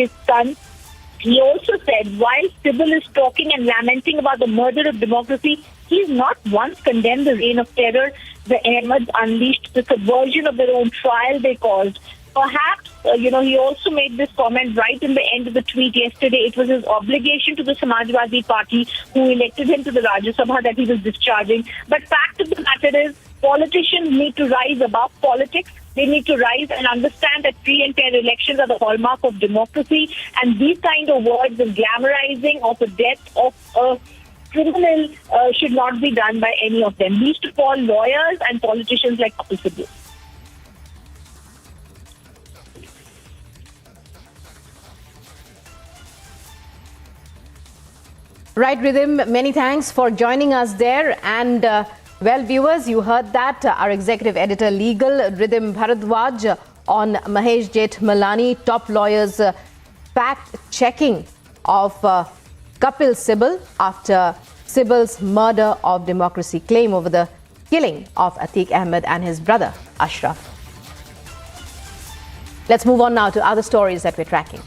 his son. He also said, while Sibal is talking and lamenting about the murder of democracy, he's not once condemned the reign of terror the Ahmads unleashed, the subversion of their own trial they caused. Perhaps, he also made this comment right in the end of the tweet yesterday. It was his obligation to the Samajwadi Party who elected him to the Rajya Sabha that he was discharging. But fact of the matter is, politicians need to rise above politics. They need to rise and understand that free and fair elections are the hallmark of democracy. And these kind of words and glamorizing of the death of a criminal should not be done by any of them. Least of all lawyers and politicians like Kapil Sibal. Right, Rhythm, many thanks for joining us there. And well, viewers, you heard that our executive editor legal, Rhythm Bharadwaj, on Mahesh Jethmalani, top lawyers fact-checking of Kapil Sibal after Sibal's murder of democracy claim over the killing of Atique Ahmad and his brother, Ashraf. Let's move on now to other stories that we're tracking.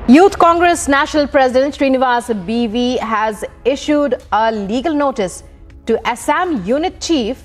Youth Congress National President Srinivas BV has issued a legal notice to Assam Unit Chief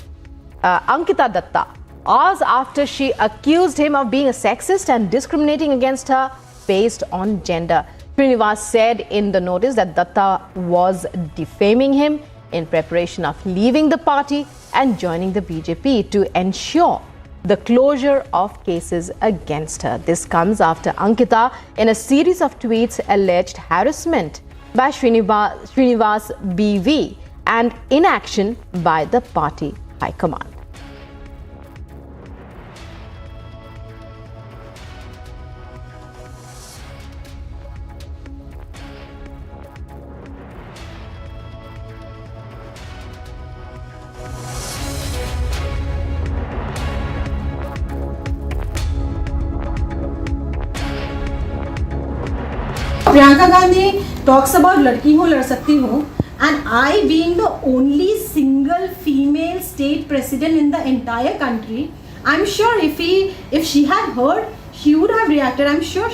Ankita Datta hours after she accused him of being a sexist and discriminating against her based on gender. Srinivas said in the notice that Datta was defaming him in preparation of leaving the party and joining the BJP to ensure the closure of cases against her. This comes after Ankita, in a series of tweets, alleged harassment by Srinivas BV and inaction by the party high command. Priyanka Gandhi talks about ladki ho lad sakti ho, and I, being the only single female state president in the entire country, I'm sure if she had heard, she would have reacted. I'm sure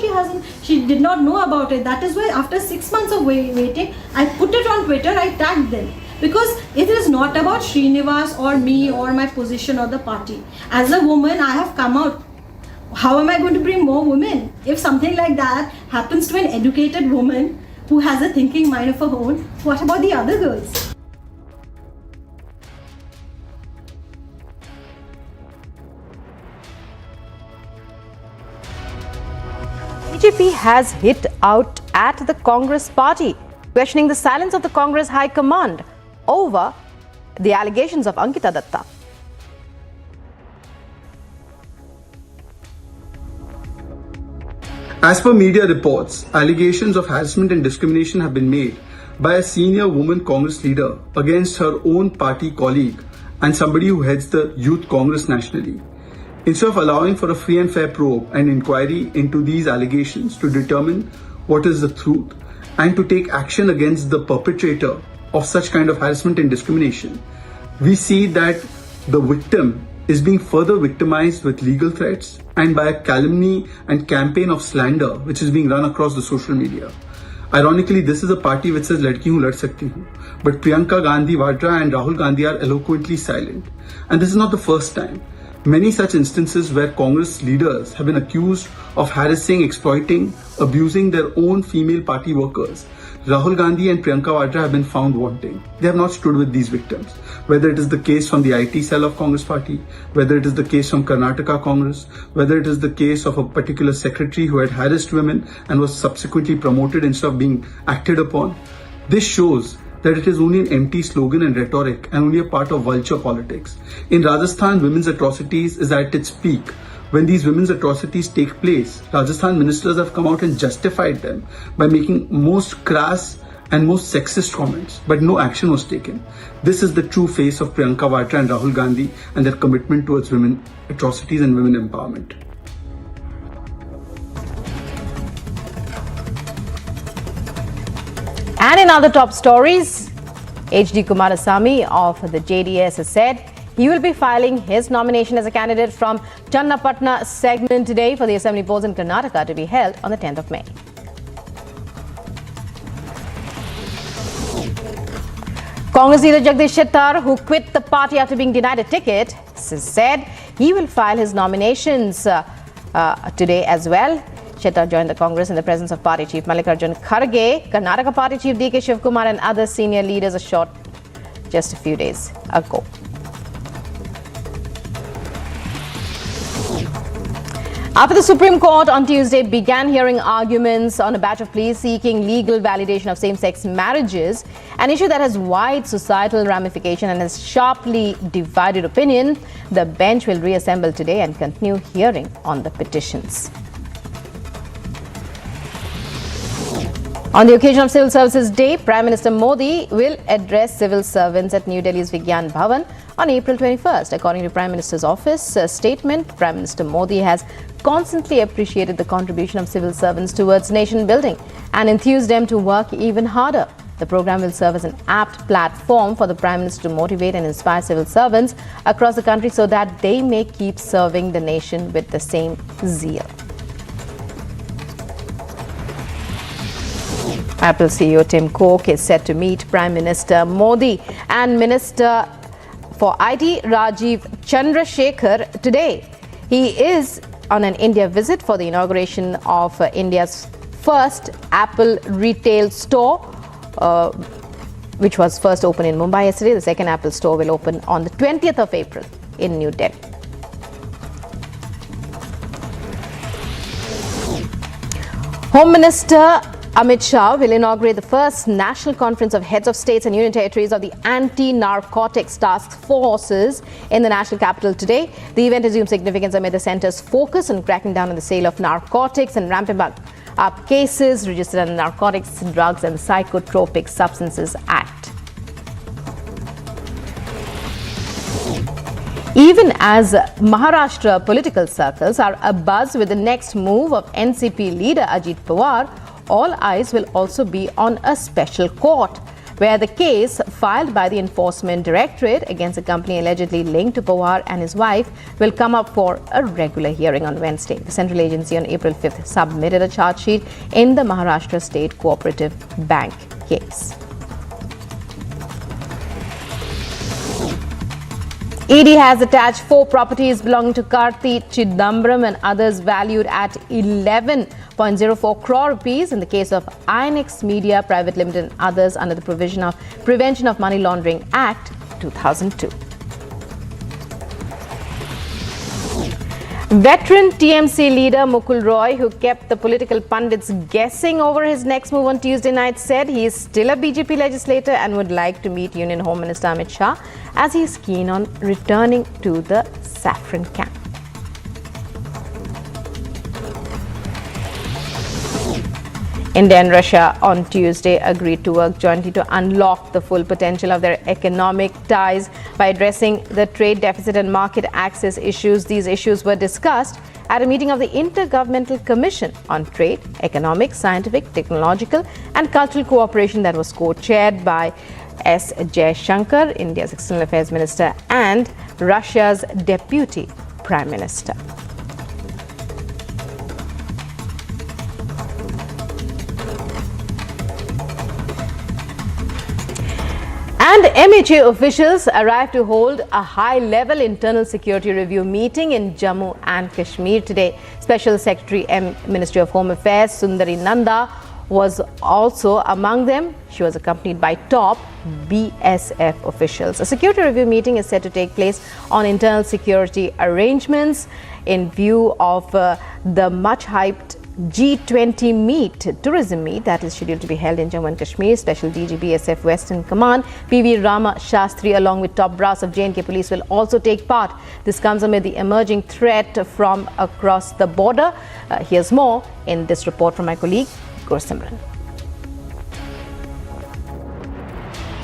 she did not know about it. That is why after 6 months of waiting, I put it on Twitter, I tagged them. Because it is not about Srinivas or me or my position or the party. As a woman, I have come out. How am I going to bring more women? If something like that happens to an educated woman who has a thinking mind of her own, what about the other girls? BJP has hit out at the Congress party, questioning the silence of the Congress High Command over the allegations of Ankita Datta. As per media reports, allegations of harassment and discrimination have been made by a senior woman Congress leader against her own party colleague and somebody who heads the Youth Congress nationally. Instead of allowing for a free and fair probe and inquiry into these allegations to determine what is the truth and to take action against the perpetrator of such kind of harassment and discrimination, we see that the victim is being further victimized with legal threats and by a calumny and campaign of slander which is being run across the social media. Ironically, this is a party which says ladki hu lad sakti hu, but Priyanka Gandhi Vadra and Rahul Gandhi are eloquently silent. And this is not the first time. Many such instances where Congress leaders have been accused of harassing, exploiting, abusing their own female party workers. Rahul Gandhi and Priyanka Vadra have been found wanting. They have not stood with these victims. Whether it is the case from the IT cell of Congress party, whether it is the case from Karnataka Congress, whether it is the case of a particular secretary who had harassed women and was subsequently promoted instead of being acted upon. This shows that it is only an empty slogan and rhetoric and only a part of vulture politics. In Rajasthan, women's atrocities is at its peak. When these women's atrocities take place, Rajasthan ministers have come out and justified them by making most crass and most sexist comments, but no action was taken. This is the true face of Priyanka Vadra and Rahul Gandhi and their commitment towards women atrocities and women empowerment. And in other top stories, H.D. Kumarasamy of the JDS has said He will be filing his nomination as a candidate from Channapatna segment today for the assembly polls in Karnataka to be held on the 10th of May. Congress leader Jagdish Shettar, who quit the party after being denied a ticket, said he will file his nominations today as well. Shettar joined the Congress in the presence of party chief Mallikarjun Kharge, Karnataka party chief D.K. Shivkumar and other senior leaders just a few days ago. After the Supreme Court on Tuesday began hearing arguments on a batch of pleas seeking legal validation of same-sex marriages, an issue that has wide societal ramification and has sharply divided opinion, the bench will reassemble today and continue hearing on the petitions. On the occasion of Civil Services Day, Prime Minister Modi will address civil servants at New Delhi's Vigyan Bhavan on April 21st. According to Prime Minister's office statement, Prime Minister Modi has constantly appreciated the contribution of civil servants towards nation building and enthused them to work even harder. The program will serve as an apt platform for the Prime Minister to motivate and inspire civil servants across the country so that they may keep serving the nation with the same zeal. Apple CEO Tim Cook is set to meet Prime Minister Modi and Minister for IT Rajiv Chandrasekhar today. He is on an India visit for the inauguration of India's first Apple retail store, which was first opened in Mumbai yesterday. The second Apple store will open on the 20th of April in New Delhi. Home Minister Amit Shah will inaugurate the first national conference of heads of states and union territories of the anti-narcotics task forces in the national capital today. The event assumes significance amid the centre's focus on cracking down on the sale of narcotics and ramping up cases registered under Narcotics, Drugs and Psychotropic Substances Act. Even as Maharashtra political circles are abuzz with the next move of NCP leader Ajit Pawar, all eyes will also be on a special court, where the case filed by the Enforcement Directorate against a company allegedly linked to Pawar and his wife will come up for a regular hearing on Wednesday. The central agency on April 5th submitted a charge sheet in the Maharashtra State Cooperative Bank case. ED has attached 4 properties belonging to Karti Chidambaram and others valued at 11.04 crore rupees in the case of INX Media Private Limited and others under the Prevention of Money Laundering Act 2002. Veteran TMC leader Mukul Roy, who kept the political pundits guessing over his next move on Tuesday night, said he is still a BJP legislator and would like to meet Union Home Minister Amit Shah as he is keen on returning to the saffron camp. India and Russia on Tuesday agreed to work jointly to unlock the full potential of their economic ties by addressing the trade deficit and market access issues. These issues were discussed at a meeting of the Intergovernmental Commission on Trade, Economic, Scientific, Technological and Cultural Cooperation that was co-chaired by S. Jaishankar, India's External Affairs Minister, and Russia's Deputy Prime Minister. And MHA officials arrived to hold a high-level internal security review meeting in Jammu and Kashmir today. Special Secretary Ministry of Home Affairs Sundari Nanda was also among them. She was accompanied by top BSF officials. A security review meeting is set to take place on internal security arrangements in view of the much-hyped G20 tourism meet that is scheduled to be held in Jammu and Kashmir. Special DG BSF Western Command PV Rama Shastri along with top brass of J&K police will also take part. This comes amid the emerging threat from across the border. Here's more in this report from my colleague Gursimran.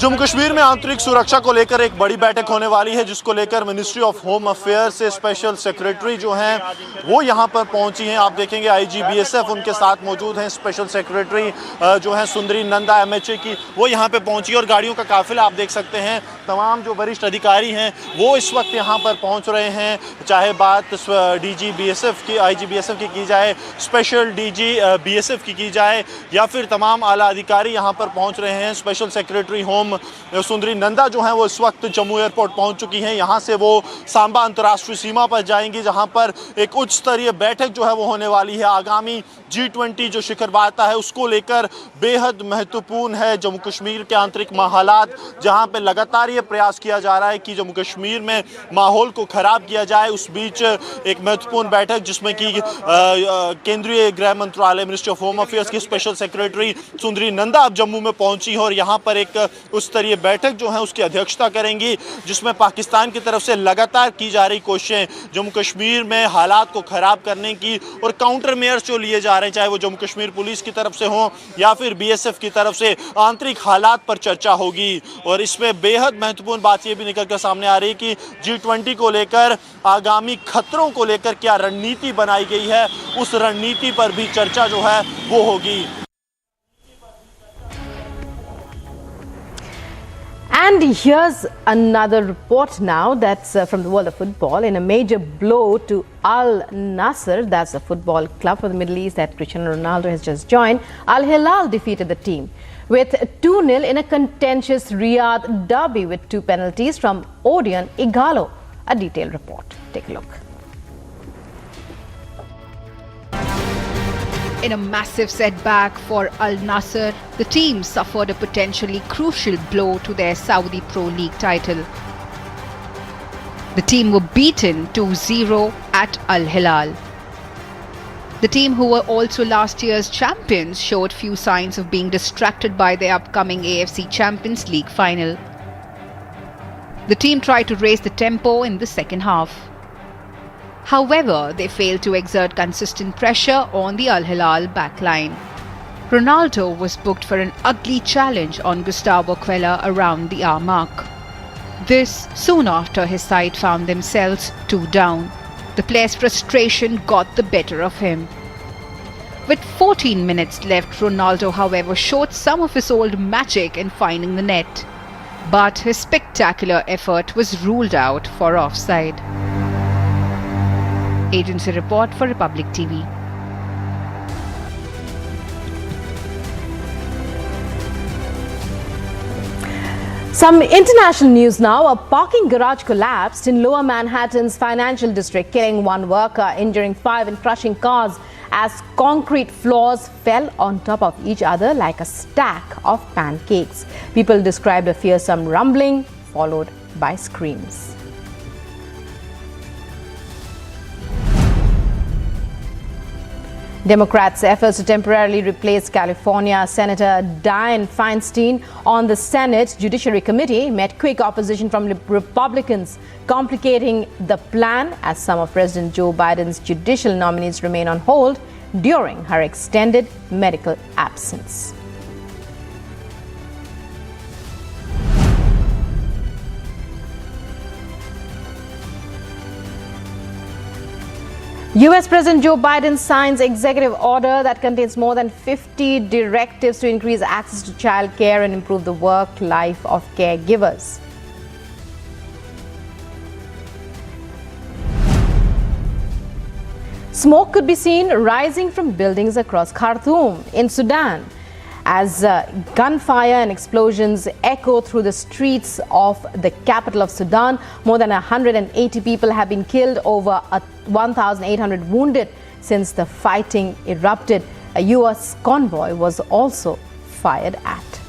Jammu Kashmir में आंतरिक सुरक्षा को लेकर एक बड़ी बैठक होने वाली है, जिसको लेकर मिनिस्ट्री ऑफ होम अफेयर से स्पेशल सेक्रेटरी जो हैं वो यहां पर पहुंची हैं। आप देखेंगे आईजी बीएसएफ उनके साथ मौजूद हैं। स्पेशल सेक्रेटरी जो हैं सुंदरी नंदा एमएचए की, वो यहां पे पहुंची और गाड़ियों का काफिला आप देख सकते हैं। तमाम जो वरिष्ठ अधिकारी हैं वो इस वक्त यहाँ पर पहुँच रहे हैं। चाहे बात डीजी बीएसएफ की, आईजी बीएसएफ की जाए, स्पेशल डीजी बीएसएफ की जाए, या फिर तमाम आला अधिकारी यहाँ पर पहुँच रहे हैं। स्पेशल सेक्रेटरी होम सुंदरी नंदा जो है वो इस वक्त जम्मू एयरपोर्ट पहुंच चुकी हैं। यहां से वो सांबा अंतर्राष्ट्रीय सीमा पर जाएंगी, जहां पर एक उच्च स्तरीय बैठक जो है वो होने वाली है। आगामी G20 जो शिखर वार्ता है उसको लेकर बेहद महत्वपूर्ण है जम्मू कश्मीर के आंतरिक हालात, जहां पे लगातार ये प्रयास किया जा रहा है कि जम्मू कश्मीर में माहौल को खराब किया जाए। उस बीच एक महत्वपूर्ण बैठक जिसमें कि केंद्रीय गृह मंत्रालय मिनिस्ट्री ऑफ होम अफेयर्स की स्पेशल सेक्रेटरी सुंदरी नंदा अब जम्मू में पहुंची है और यहाँ पर एक उच्च स्तरीय बैठक जो है उसकी अध्यक्षता करेंगी, जिसमें पाकिस्तान की तरफ से लगातार की जा रही कोशिशें जम्मू कश्मीर में हालात को खराब करने की और काउंटर मेयर्स जो लिए जा रहे हैं, चाहे वो जम्मू कश्मीर पुलिस की तरफ से हो या फिर बीएसएफ की तरफ से, आंतरिक हालात पर चर्चा होगी। और इसमें बेहद महत्वपूर्ण बात यह भी निकल कर सामने आ रही है कि G20 को लेकर आगामी खतरों को लेकर क्या रणनीति बनाई गई है, उस रणनीति पर भी चर्चा जो है वो होगी। And here's another report now that's from the world of football. In a major blow to Al-Nassr, that's a football club for the Middle East that Cristiano Ronaldo has just joined, Al-Hilal defeated the team with 2-0 in a contentious Riyadh derby with 2 penalties from Odion Igalo. A detailed report. Take a look. In a massive setback for Al-Nassr, the team suffered a potentially crucial blow to their Saudi Pro League title. The team were beaten 2-0 at Al-Hilal. The team, who were also last year's champions, showed few signs of being distracted by their upcoming AFC Champions League final. The team tried to raise the tempo in the second half. However, they failed to exert consistent pressure on the Al-Hilal backline. Ronaldo was booked for an ugly challenge on Gustavo Quella around the hour mark. This soon after his side found themselves 2 down. The player's frustration got the better of him. With 14 minutes left, Ronaldo, however, showed some of his old magic in finding the net. But his spectacular effort was ruled out for offside. Agency report for Republic TV. Some international news now. A parking garage collapsed in Lower Manhattan's financial district, killing 1 worker, injuring 5 and crushing cars as concrete floors fell on top of each other like a stack of pancakes. People described a fearsome rumbling followed by screams. Democrats' efforts to temporarily replace California Senator Dianne Feinstein on the Senate Judiciary Committee met quick opposition from Republicans, complicating the plan as some of President Joe Biden's judicial nominees remain on hold during her extended medical absence. US President Joe Biden signs executive order that contains more than 50 directives to increase access to child care and improve the work life of caregivers. Smoke could be seen rising from buildings across Khartoum in Sudan as gunfire and explosions echo through the streets of the capital of Sudan. More than 180 people have been killed, over 1,800 wounded since the fighting erupted. A US convoy was also fired at.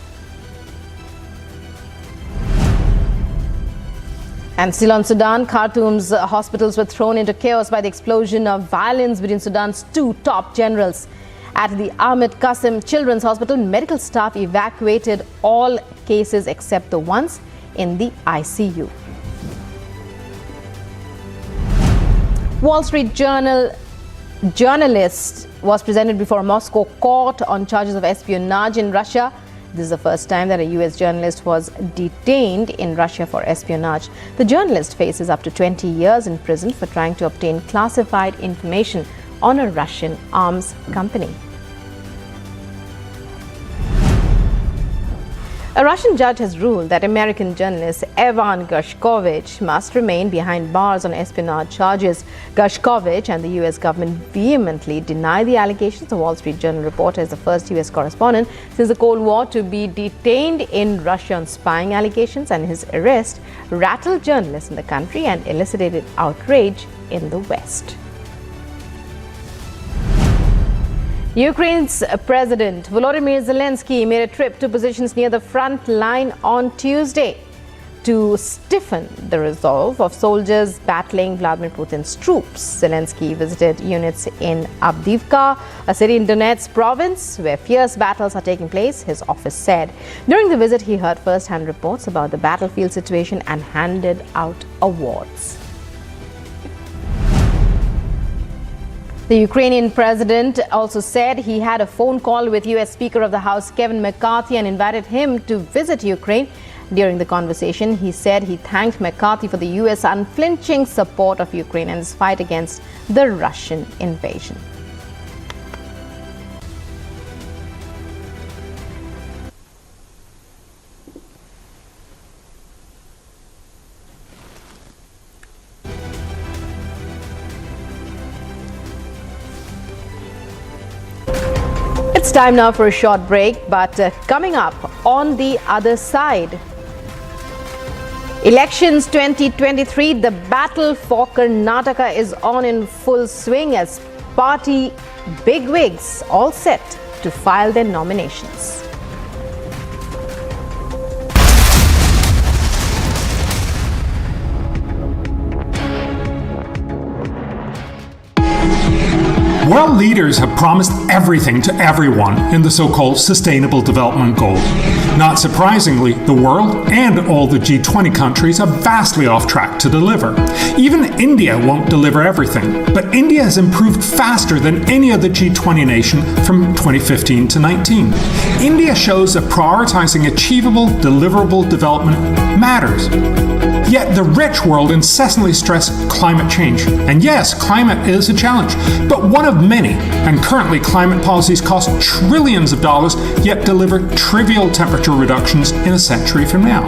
And still on Sudan, Khartoum's hospitals were thrown into chaos by the explosion of violence between Sudan's 2 top generals. At the Ahmed Qasim Children's Hospital, medical staff evacuated all cases except the ones in the ICU. Wall Street Journal journalist was presented before a Moscow court on charges of espionage in Russia. This is the first time that a US journalist was detained in Russia for espionage. The journalist faces up to 20 years in prison for trying to obtain classified information on a Russian arms company. A Russian judge has ruled that American journalist Evan Gershkovich must remain behind bars on espionage charges. Gershkovich and the US government vehemently deny the allegations. The Wall Street Journal reporter is the first US correspondent since the Cold War to be detained in Russia on spying allegations, and his arrest rattled journalists in the country and elicited outrage in the West. Ukraine's President Volodymyr Zelenskyy made a trip to positions near the front line on Tuesday to stiffen the resolve of soldiers battling Vladimir Putin's troops. Zelenskyy visited units in Avdiivka, a city in Donetsk province where fierce battles are taking place, his office said. During the visit, he heard first-hand reports about the battlefield situation and handed out awards. The Ukrainian president also said he had a phone call with US Speaker of the House Kevin McCarthy and invited him to visit Ukraine. During the conversation, he said he thanked McCarthy for the US unflinching support of Ukraine and its fight against the Russian invasion. It's time now for a short break, but coming up on the other side, Elections 2023, the battle for Karnataka is on in full swing as party bigwigs all set to file their nominations. World leaders have promised everything to everyone in the so-called Sustainable Development Goals. Not surprisingly, the world and all the G20 countries are vastly off track to deliver. Even India won't deliver everything, but India has improved faster than any other G20 nation from 2015 to 19. India shows that prioritizing achievable, deliverable development matters. Yet the rich world incessantly stress climate change. And yes, climate is a challenge, but one of many. And currently climate policies cost trillions of dollars, yet deliver trivial temperature reductions in a century from now.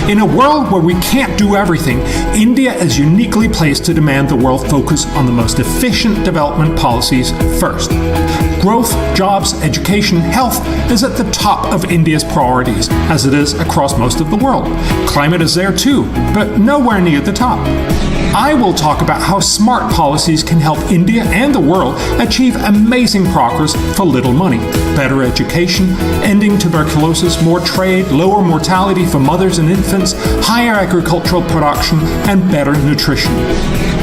In a world where we can't do everything, India is uniquely placed to demand the world focus on the most efficient development policies first. Growth, jobs, education, health is at the top of India's priorities, as it is across most of the world. Climate is there too, but nowhere near the top. I will talk about how smart policies can help India and the world achieve amazing progress for little money. Better education, ending tuberculosis, more trade, lower mortality for mothers and infants, higher agricultural production, and better nutrition.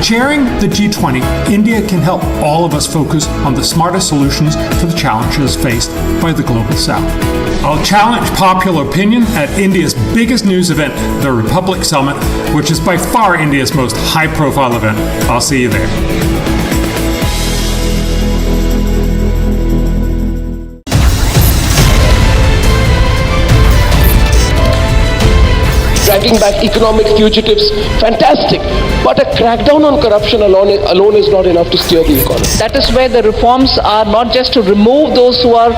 Chairing the G20, India can help all of us focus on the smartest solutions for the challenges faced by the Global South. I'll challenge popular opinion at India's biggest news event, the Republic Summit, which is by far India's most high-profile event. I'll see you there. Dragging back economic fugitives, fantastic. But a crackdown on corruption alone is not enough to steer the economy. That is where the reforms are not just to remove those who are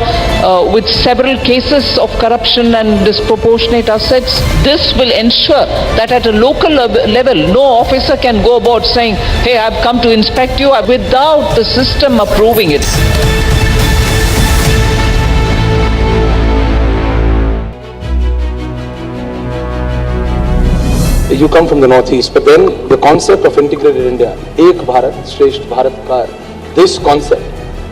with several cases of corruption and disproportionate assets. This will ensure that at a local level, no officer can go about saying, hey, I've come to inspect you without the system approving it. You come from the northeast, but then the concept of integrated India, Ek Bharat, Shresht Bharat Ka, this concept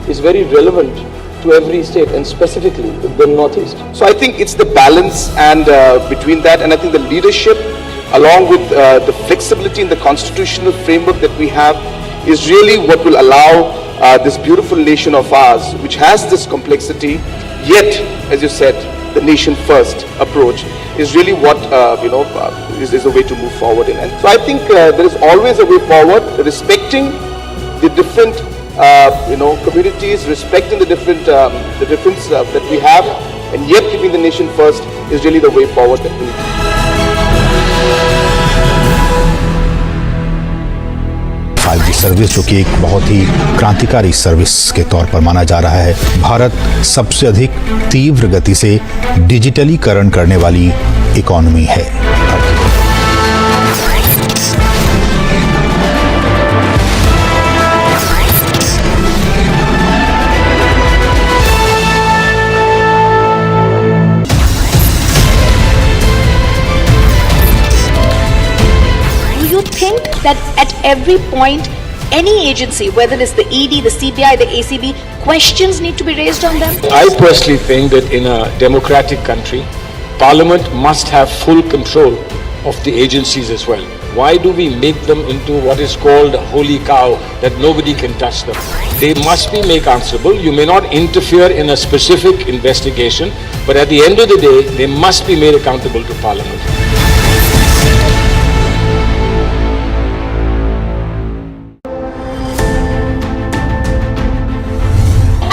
is very relevant to every state and specifically the northeast. So I think it's the balance and between that, and I think the leadership along with the flexibility in the constitutional framework that we have is really what will allow this beautiful nation of ours, which has this complexity, yet, as you said, the nation first approach is really what is a way to move forward in. And so I think there is always a way forward, respecting the different communities, respecting the difference that we have, and yet keeping the nation first is really the way forward that we need. Five service जो कि एक बहुत ही क्रांतिकारी service के तौर पर माना जा रहा है। भारत सबसे अधिक तीव्र गति से डिजिटलीकरण करने वाली इकोनॉमी है। That at every point, any agency, whether it's the ED, the CBI, the ACB, questions need to be raised on them? I personally think that in a democratic country, Parliament must have full control of the agencies as well. Why do we make them into what is called a holy cow, that nobody can touch them? They must be made answerable. You may not interfere in a specific investigation, but at the end of the day, they must be made accountable to Parliament.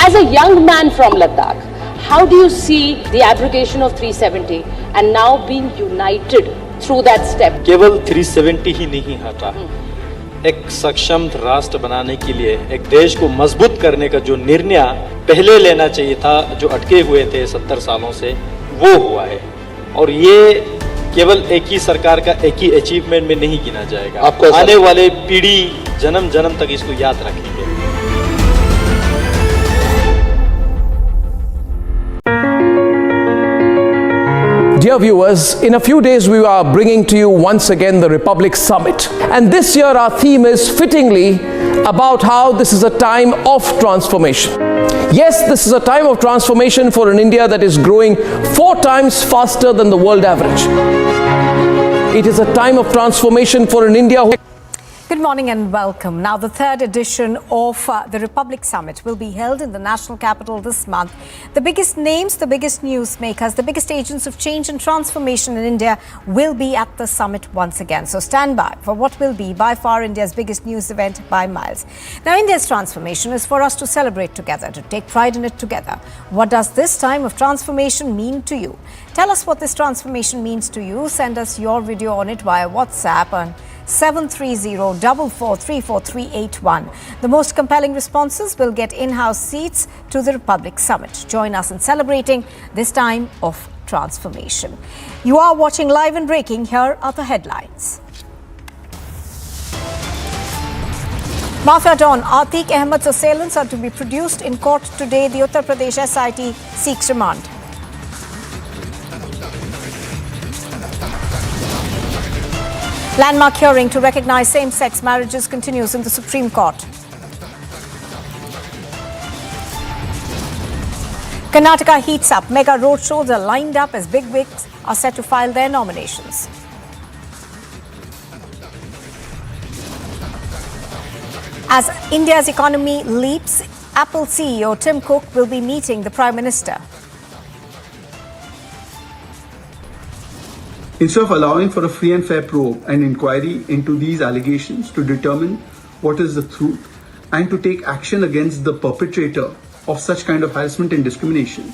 As a young man from Ladakh, how do you see the abrogation of 370 and now being united through that step? केवल 370 ही नहीं हटा, एक सक्षम राष्ट्र बनाने के लिए, एक देश को मजबूत करने का जो निर्णय पहले लेना चाहिए था, जो अटके हुए थे 70 सालों से, वो हुआ है। और ये केवल एक ही सरकार का एक ही अचीवमेंट में नहीं गिना जाएगा। आने वाले पीढ़ी जन्म जन्म तक इसको याद रखेंगे। Dear viewers, in a few days we are bringing to you once again the Republic Summit. And this year our theme is fittingly about how this is a time of transformation. Yes, this is a time of transformation for an India that is growing 4 times faster than the world average. It is a time of transformation for an India who... Good morning and welcome. Now, the third edition of the Republic Summit will be held in the national capital this month. The biggest names, the biggest newsmakers, the biggest agents of change and transformation in India will be at the summit once again. So stand by for what will be by far India's biggest news event by miles. Now, India's transformation is for us to celebrate together, to take pride in it together. What does this time of transformation mean to you? Tell us what this transformation means to you. Send us your video on it via WhatsApp on 730-4434-381. The most compelling responses will get in-house seats to the Republic Summit. Join us in celebrating this time of transformation. You are watching live and breaking. Here are the headlines. Mafia Don Atique Ahmad's assailants are to be produced in court today. The Uttar Pradesh SIT seeks remand. Landmark hearing to recognize same-sex marriages continues in the Supreme Court. Karnataka heats up. Mega roadshows are lined up as bigwigs are set to file their nominations. As India's economy leaps, Apple CEO Tim Cook will be meeting the Prime Minister. Instead of allowing for a free and fair probe and inquiry into these allegations to determine what is the truth and to take action against the perpetrator of such kind of harassment and discrimination.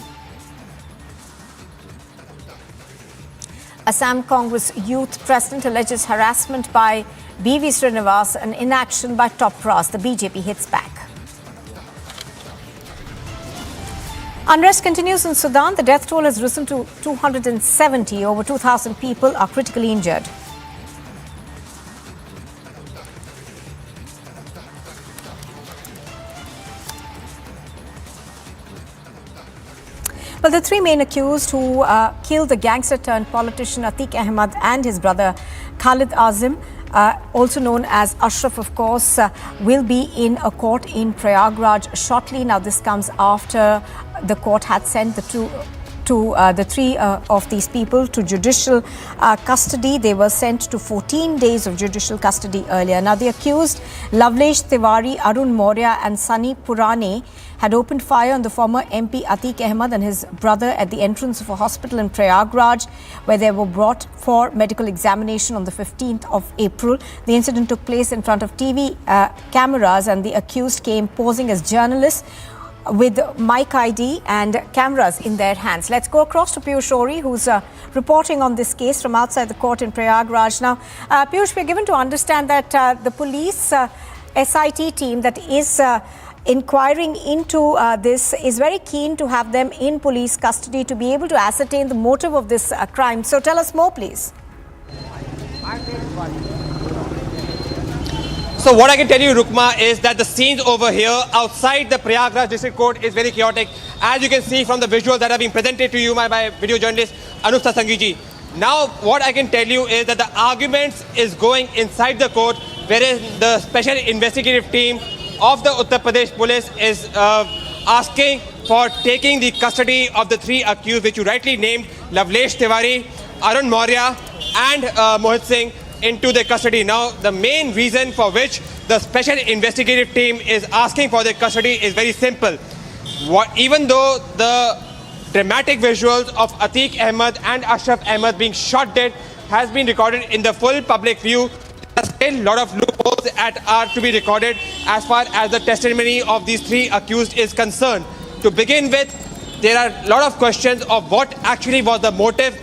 Assam Congress Youth President alleges harassment by B.V. Srinivas and inaction by top brass. The BJP hits back. Unrest continues in Sudan. The death toll has risen to 270. Over 2,000 people are critically injured. Well, the 3 main accused who killed the gangster turned politician Atique Ahmad and his brother Khalid Azim, also known as Ashraf, of course, will be in a court in Prayagraj shortly. Now, this comes after the court had sent the three of these people to judicial custody. They were sent to 14 days of judicial custody earlier. Now, the accused, Lavlesh Tiwari, Arun Maurya and Sunny Purane, had opened fire on the former MP Atique Ahmad and his brother at the entrance of a hospital in Prayagraj, where they were brought for medical examination on the 15th of April. The incident took place in front of TV cameras, and the accused came posing as journalists with mic ID and cameras in their hands. Let's go across to Piyush Ori, who's reporting on this case from outside the court in Prayagraj. Now, Piyush, we're given to understand that the police SIT team that is inquiring into this is very keen to have them in police custody to be able to ascertain the motive of this crime. So tell us more, please. So what I can tell you, Rukma, is that the scenes over here outside the Prayagraj District Court is very chaotic, as you can see from the visuals that have been presented to you by my video journalist Anup Sangiji. Now, what I can tell you is that the arguments is going inside the court, whereas the special investigative team of the Uttar Pradesh police is asking for taking the custody of the three accused, which you rightly named, Lavlesh Tiwari, Arun Maurya and Mohit Singh, into their custody. Now, the main reason for which the special investigative team is asking for their custody is very simple. Even though the dramatic visuals of Atique Ahmad and Ashraf Ahmad being shot dead has been recorded in the full public view, there are still a lot of loopholes that are to be recorded as far as the testimony of these three accused is concerned. To begin with, there are a lot of questions of what actually was the motive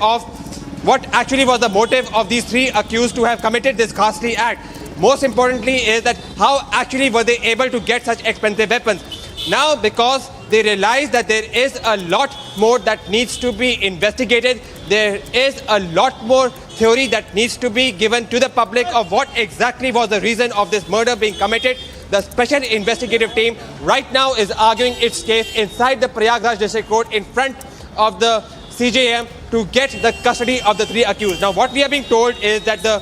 of these three accused to have committed this ghastly act. Most importantly is that how actually were they able to get such expensive weapons. Now, because they realize that there is a lot more that needs to be investigated, there is a lot more theory that needs to be given to the public of what exactly was the reason of this murder being committed. The special investigative team right now is arguing its case inside the Prayagraj District Court in front of the CJM to get the custody of the three accused. Now, what we are being told is that the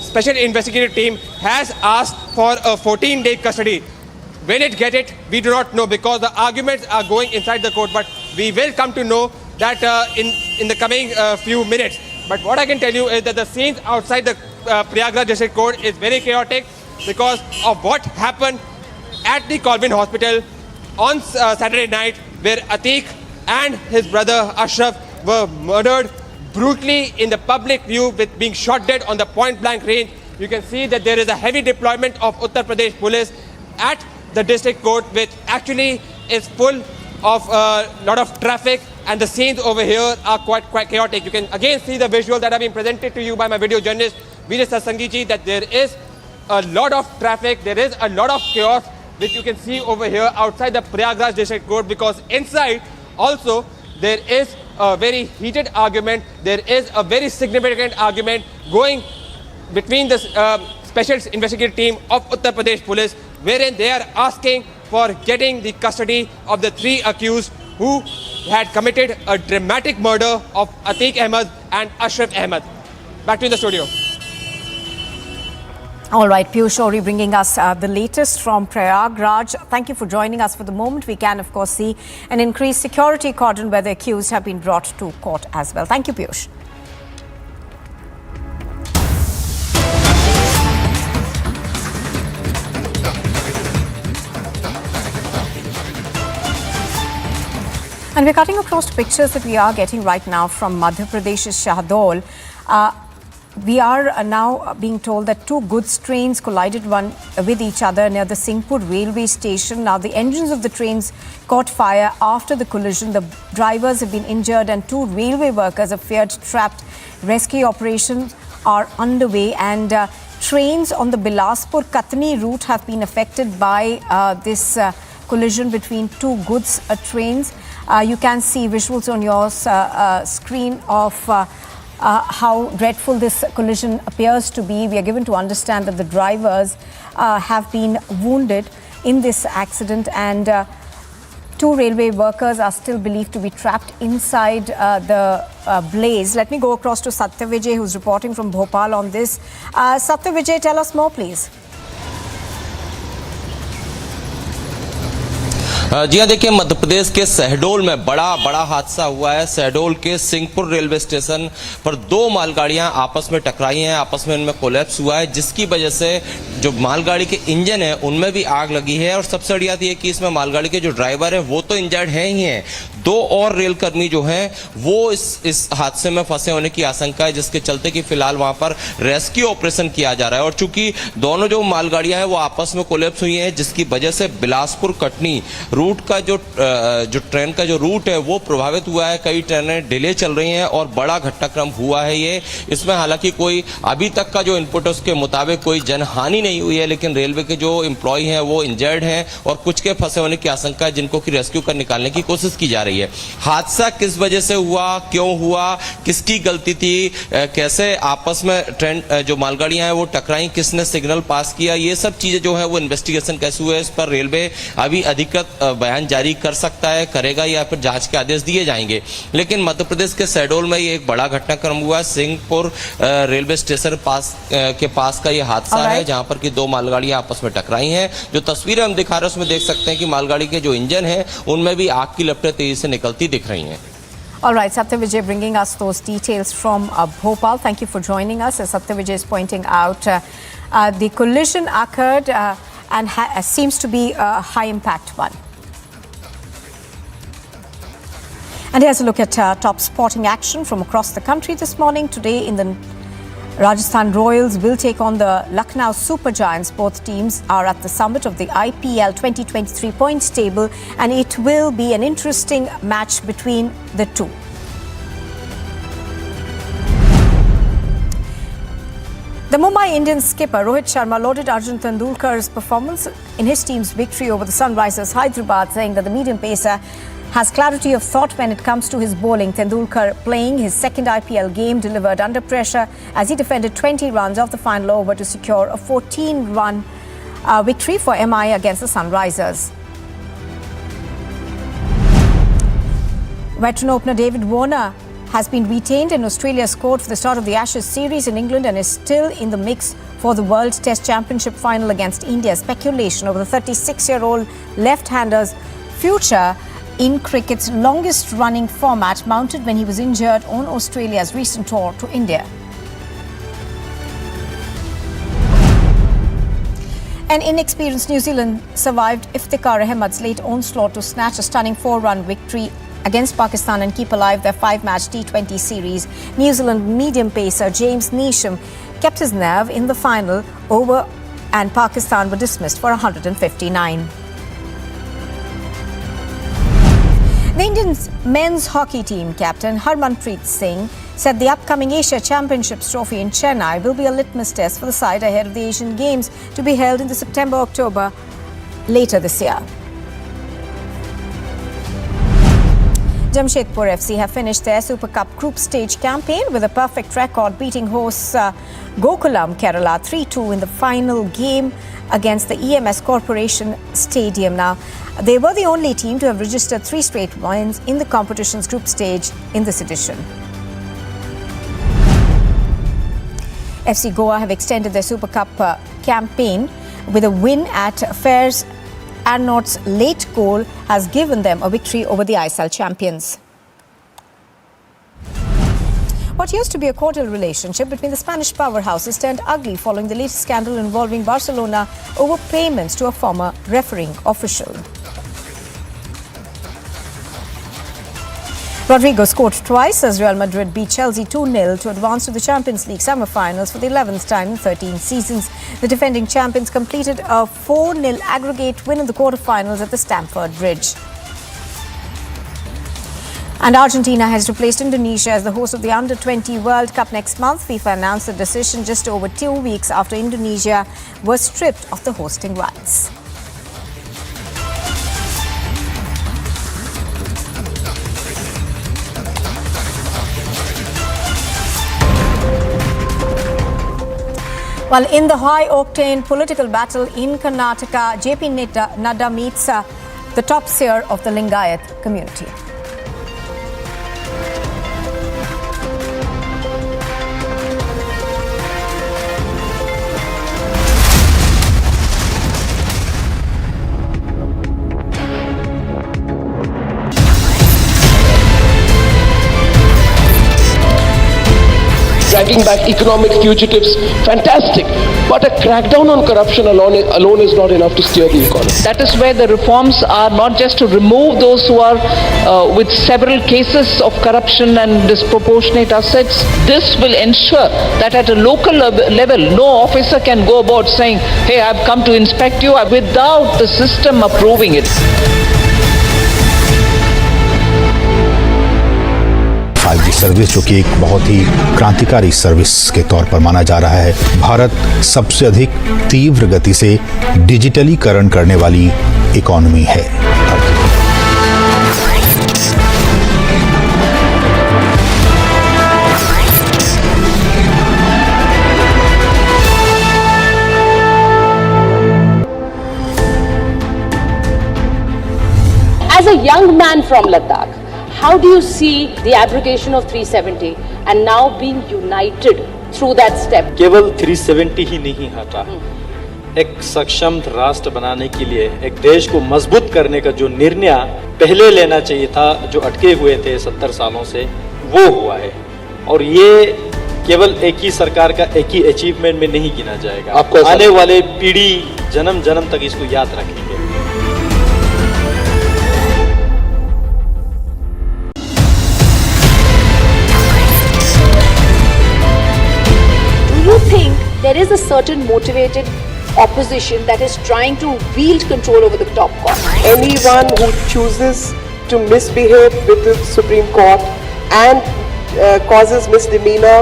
special investigative team has asked for a 14-day custody. When it get it, we do not know, because the arguments are going inside the court, but we will come to know that in the coming few minutes. But what I can tell you is that the scenes outside the Prayagraj District Court is very chaotic because of what happened at the Colvin Hospital on Saturday night, where Atiq and his brother Ashraf were murdered brutally in the public view with being shot dead on the point-blank range. You can see that there is a heavy deployment of Uttar Pradesh police at the district court, which actually is full of a lot of traffic, and the scenes over here are quite chaotic. You can again see the visuals that have been presented to you by my video journalist Veer Sangiji, that there is a lot of traffic, there is a lot of chaos, which you can see over here outside the Prayagraj District Court, because inside also there is a very heated argument, there is a very significant argument going between the special investigative team of Uttar Pradesh police, wherein they are asking for getting the custody of the three accused who had committed a dramatic murder of Atique Ahmad and Ashraf Ahmad. Back to the studio. All right, Piyush Ori bringing us the latest from Prayagraj. Thank you for joining us. For the moment, we can, of course, see an increased security cordon where the accused have been brought to court as well. Thank you, Piyush. And we're cutting across to pictures that we are getting right now from Madhya Pradesh's Shahdol. We are now being told that two goods trains collided one with each other near the Singhpur railway station. Now, the engines of the trains caught fire after the collision. The drivers have been injured and two railway workers are feared trapped. Rescue operations are underway, and trains on the Bilaspur-Katni route have been affected by this collision between two goods trains. You can see visuals on your screen of how dreadful this collision appears to be. We are given to understand that the drivers have been wounded in this accident, and two railway workers are still believed to be trapped inside the blaze. Let me go across to Satya Vijay, who's reporting from Bhopal on this. Satya Vijay, tell us more, please. जी हाँ, देखिए, मध्य प्रदेश के शहडोल में बड़ा हादसा हुआ है। शहडोल के Singhpur railway station पर दो मालगाड़ियां आपस में टकराई हैं, आपस में इनमें कोलैप्स हुआ है, जिसकी वजह से जो मालगाड़ी के इंजन है उनमें भी आग लगी है। और सबसे बड़ी बात यह कि इसमें मालगाड़ी के जो ड्राइवर हैं वो तो इंजर्ड हैं ही हैं, 2 और रेल कर्मी जो हैं वो इस हादसे में फंसे होने की आशंका है, जिसके चलते कि फिलहाल वहां पर रेस्क्यू ऑपरेशन किया जा रहा है। और चूंकि दोनों जो मालगाड़ियां हैं वो आपस में कोलैप्स हुई हैं, जिसकी वजह से बिलासपुर कटनी रूट का जो ट्रेन का जो रूट है वो प्रभावित हुआ है। कई ट्रेनें डिले चल रही हैं और बड़ा घटनाक्रम हुआ है ये। इसमें हालांकि कोई अभी तक का जो इनपुट है उसके मुताबिक कोई जनहानि नहीं हुई है, लेकिन रेलवे के जो एम्प्लॉय हैं वो इंजर्ड हैं और कुछ के फंसे होने की आशंका है, जिनको कि रेस्क्यू कर निकालने की कोशिश की जा रही है। हादसा किस वजह से हुआ, क्यों हुआ, किसकी गलती थी, कैसे आपस में ट्रेन जो मालगाड़ियां हैं वो टकराई, किसने सिग्नल पास किया, ये सब चीजें जो है वो इन्वेस्टिगेशन कैसे हुए इस पर रेलवे अभी अधिकृत बयान जारी कर सकता है, करेगा या फिर जांच के आदेश दिए जाएंगे। लेकिन मध्य प्रदेश के शहडोल में ये एक बड़ा घटनाक्रम हुआ। सिंहपुर रेलवे स्टेशन के पास का ये हादसा है, जहां पर कि 2 मालगाड़ियां आपस में टकराई हैं। जो तस्वीरें हम दिखा रहे हैं उसमें देख सकते हैं कि मालगाड़ी के जो इंजन है उनमें भी आग की लपटें तेजी से निकलती दिख रही हैं। All right, Satya Vijay bringing us those details from Bhopal. Thank you for joining us. As Satya Vijay is pointing out, the collision occurred and seems to be a high-impact one. And here's a look at top sporting action from across the country this morning. Today in the Rajasthan Royals will take on the Lucknow Super Giants. Both teams are at the summit of the IPL 2023 points table, and it will be an interesting match between the two. The Mumbai Indians skipper Rohit Sharma lauded Arjun Tendulkar's performance in his team's victory over the Sunrisers Hyderabad, saying that the medium pacer has clarity of thought when it comes to his bowling. Tendulkar, playing his second IPL game, delivered under pressure as he defended 20 runs off the final over to secure a 14-run victory for MI against the Sunrisers. Veteran opener David Warner has been retained in Australia's court for the start of the Ashes series in England and is still in the mix for the World Test Championship final against India. Speculation over the 36-year-old left-hander's future in cricket's longest-running format mounted when he was injured on Australia's recent tour to India. An inexperienced New Zealand survived Iftikhar Ahmad's late onslaught to snatch a stunning 4-run victory against Pakistan and keep alive their 5-match T20 series. New Zealand medium pacer James Neesham kept his nerve in the final over and Pakistan were dismissed for 159. The Indian men's hockey team captain Harmanpreet Singh said the upcoming Asia Championships trophy in Chennai will be a litmus test for the side ahead of the Asian Games to be held in the September-October later this year. Jamshedpur FC have finished their Super Cup group stage campaign with a perfect record, beating hosts Gokulam Kerala 3-2 in the final game against the EMS Corporation Stadium. Now, they were the only team to have registered 3 straight wins in the competition's group stage in this edition. FC Goa have extended their Super Cup campaign with a win at Fairs. Arnott's late goal has given them a victory over the ISL champions. What used to be a cordial relationship between the Spanish powerhouses turned ugly following the latest scandal involving Barcelona over payments to a former refereeing official. Rodrigo scored twice as Real Madrid beat Chelsea 2-0 to advance to the Champions League semi-finals for the 11th time in 13 seasons. The defending champions completed a 4-0 aggregate win in the quarter-finals at the Stamford Bridge. And Argentina has replaced Indonesia as the host of the Under-20 World Cup next month. FIFA announced the decision just over 2 weeks after Indonesia was stripped of the hosting rights. Well, in the high-octane political battle in Karnataka, JP Nadda meets the top seer of the Lingayat community. dragging back economic fugitives, fantastic. But a crackdown on corruption alone is not enough to steer the economy. That is where the reforms are not just to remove those who are with several cases of corruption and disproportionate assets. This will ensure that at a local level, no officer can go about saying, hey, I've come to inspect you, without the system approving it. 5G service जो कि एक बहुत ही क्रांतिकारी service के तौर पर माना जा रहा है। भारत सबसे अधिक तीव्र गति से डिजिटलीकरण करने वाली इकोनॉमी है। As a young man from Ladakh, how do you see the abrogation of 370 and now being united through that step? केवल 370 ही नहीं हटा, एक सक्षम राष्ट्र बनाने के लिए, एक देश को मजबूत करने का जो निर्णय पहले लेना चाहिए था, जो अटके हुए थे 70 सालों से, वो हुआ है। और ये केवल एक ही सरकार का एक ही अचीवमेंट में नहीं गिना जाएगा। आने वाले पीढ़ी जन्म जन्म तक इसको याद रखेंगे। Do you think there is a certain motivated opposition that is trying to wield control over the top court? Anyone who chooses to misbehave with the Supreme Court and causes misdemeanor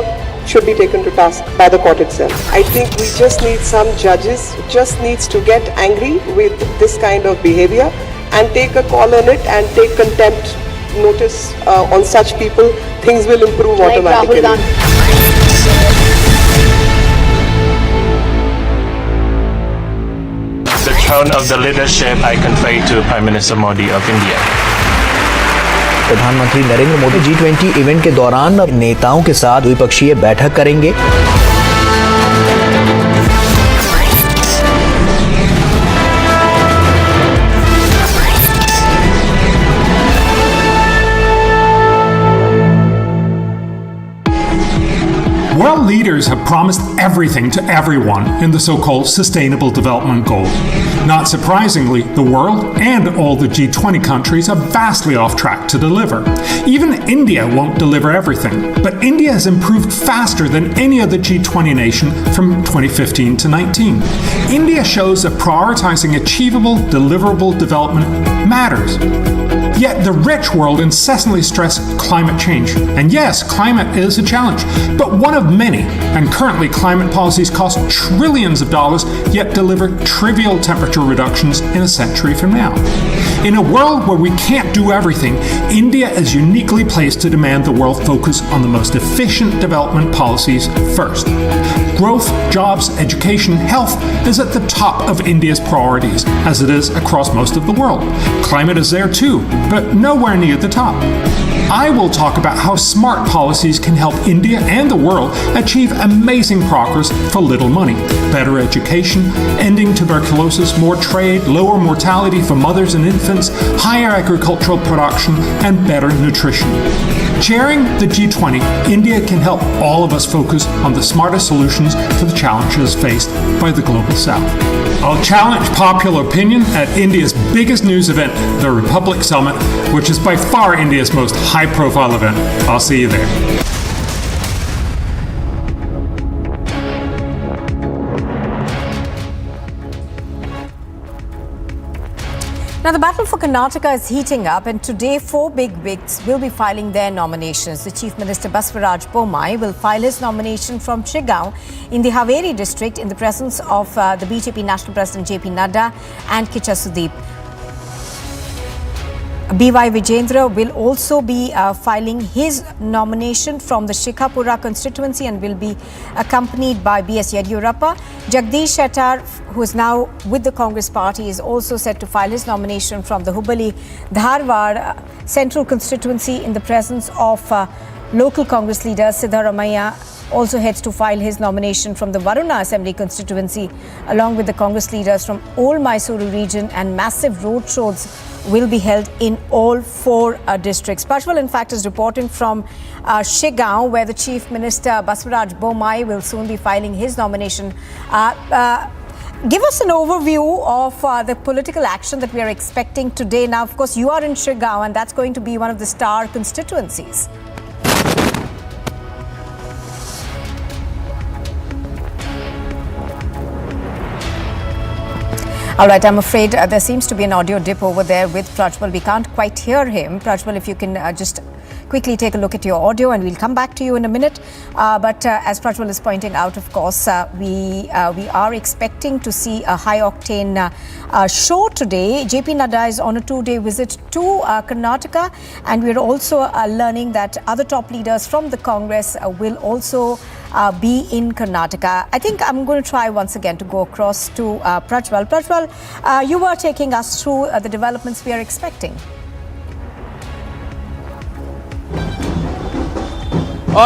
should be taken to task by the court itself. I think we just need some judges who just needs to get angry with this kind of behavior and take a call on it and take contempt notice on such people. Things will improve automatically. The tone of the leadership I convey to Prime Minister Modi of India. प्रधानमंत्री Narendra Modi G20 event के दौरान नेताओं के साथ द्विपक्षीय बैठक करेंगे। World leaders have promised everything to everyone in the so-called Sustainable Development Goals. Not surprisingly, the world and all the G20 countries are vastly off track to deliver. Even India won't deliver everything, but India has improved faster than any other G20 nation from 2015 to 19. India shows that prioritizing achievable, deliverable development matters. Yet the rich world incessantly stress climate change. And yes, climate is a challenge, but one of many. And currently, climate policies cost trillions of dollars, yet deliver trivial temperature reductions in a century from now. In a world where we can't do everything, India is uniquely placed to demand the world focus on the most efficient development policies first. Growth, jobs, education, health is at the top of India's priorities, as it is across most of the world. Climate is there too, but nowhere near the top. I will talk about how smart policies can help India and the world achieve amazing progress for little money. Better education, ending tuberculosis, more trade, lower mortality for mothers and infants, higher agricultural production, and better nutrition. Chairing the G20, India can help all of us focus on the smartest solutions to the challenges faced by the Global South. I'll challenge popular opinion at India's biggest news event, the Republic Summit, which is by far India's most high-profile event. I'll see you there. Now, the battle for Karnataka is heating up, and today 4 big wigs will be filing their nominations. The Chief Minister Baswaraj Bommai will file his nomination from Shigaon in the Haveri district in the presence of the BJP National President JP Nadda and Kicha Sudeep. B.Y. Vijendra will also be filing his nomination from the Shikhapura constituency and will be accompanied by B.S. Yediyurappa. Jagdish Shettar, who is now with the Congress party, is also set to file his nomination from the Hubballi-Dharwad Central constituency in the presence of local Congress leader Siddaramaiah. also heads to file his nomination from the Varuna Assembly constituency, along with the Congress leaders from Old Mysuru region, and massive road shows will be held in all 4 districts. Prajwal, in fact, is reporting from Shigaon, where the Chief Minister Basavaraj Bommai will soon be filing his nomination. Give us an overview of the political action that we are expecting today. Now, of course, you are in Shigaon, and that's going to be one of the star constituencies. All right, I'm afraid there seems to be an audio dip over there with Prajwal. We can't quite hear him. Prajwal, if you can just quickly take a look at your audio, and we'll come back to you in a minute. But as Prajwal is pointing out, of course, we are expecting to see a high-octane show today. JP Nadda is on a 2-day visit to Karnataka, and we're also learning that other top leaders from the Congress will also be in Karnataka. I think I'm going to try once again to go across to Prajwal. Prajwal, you were taking us through the developments we are expecting.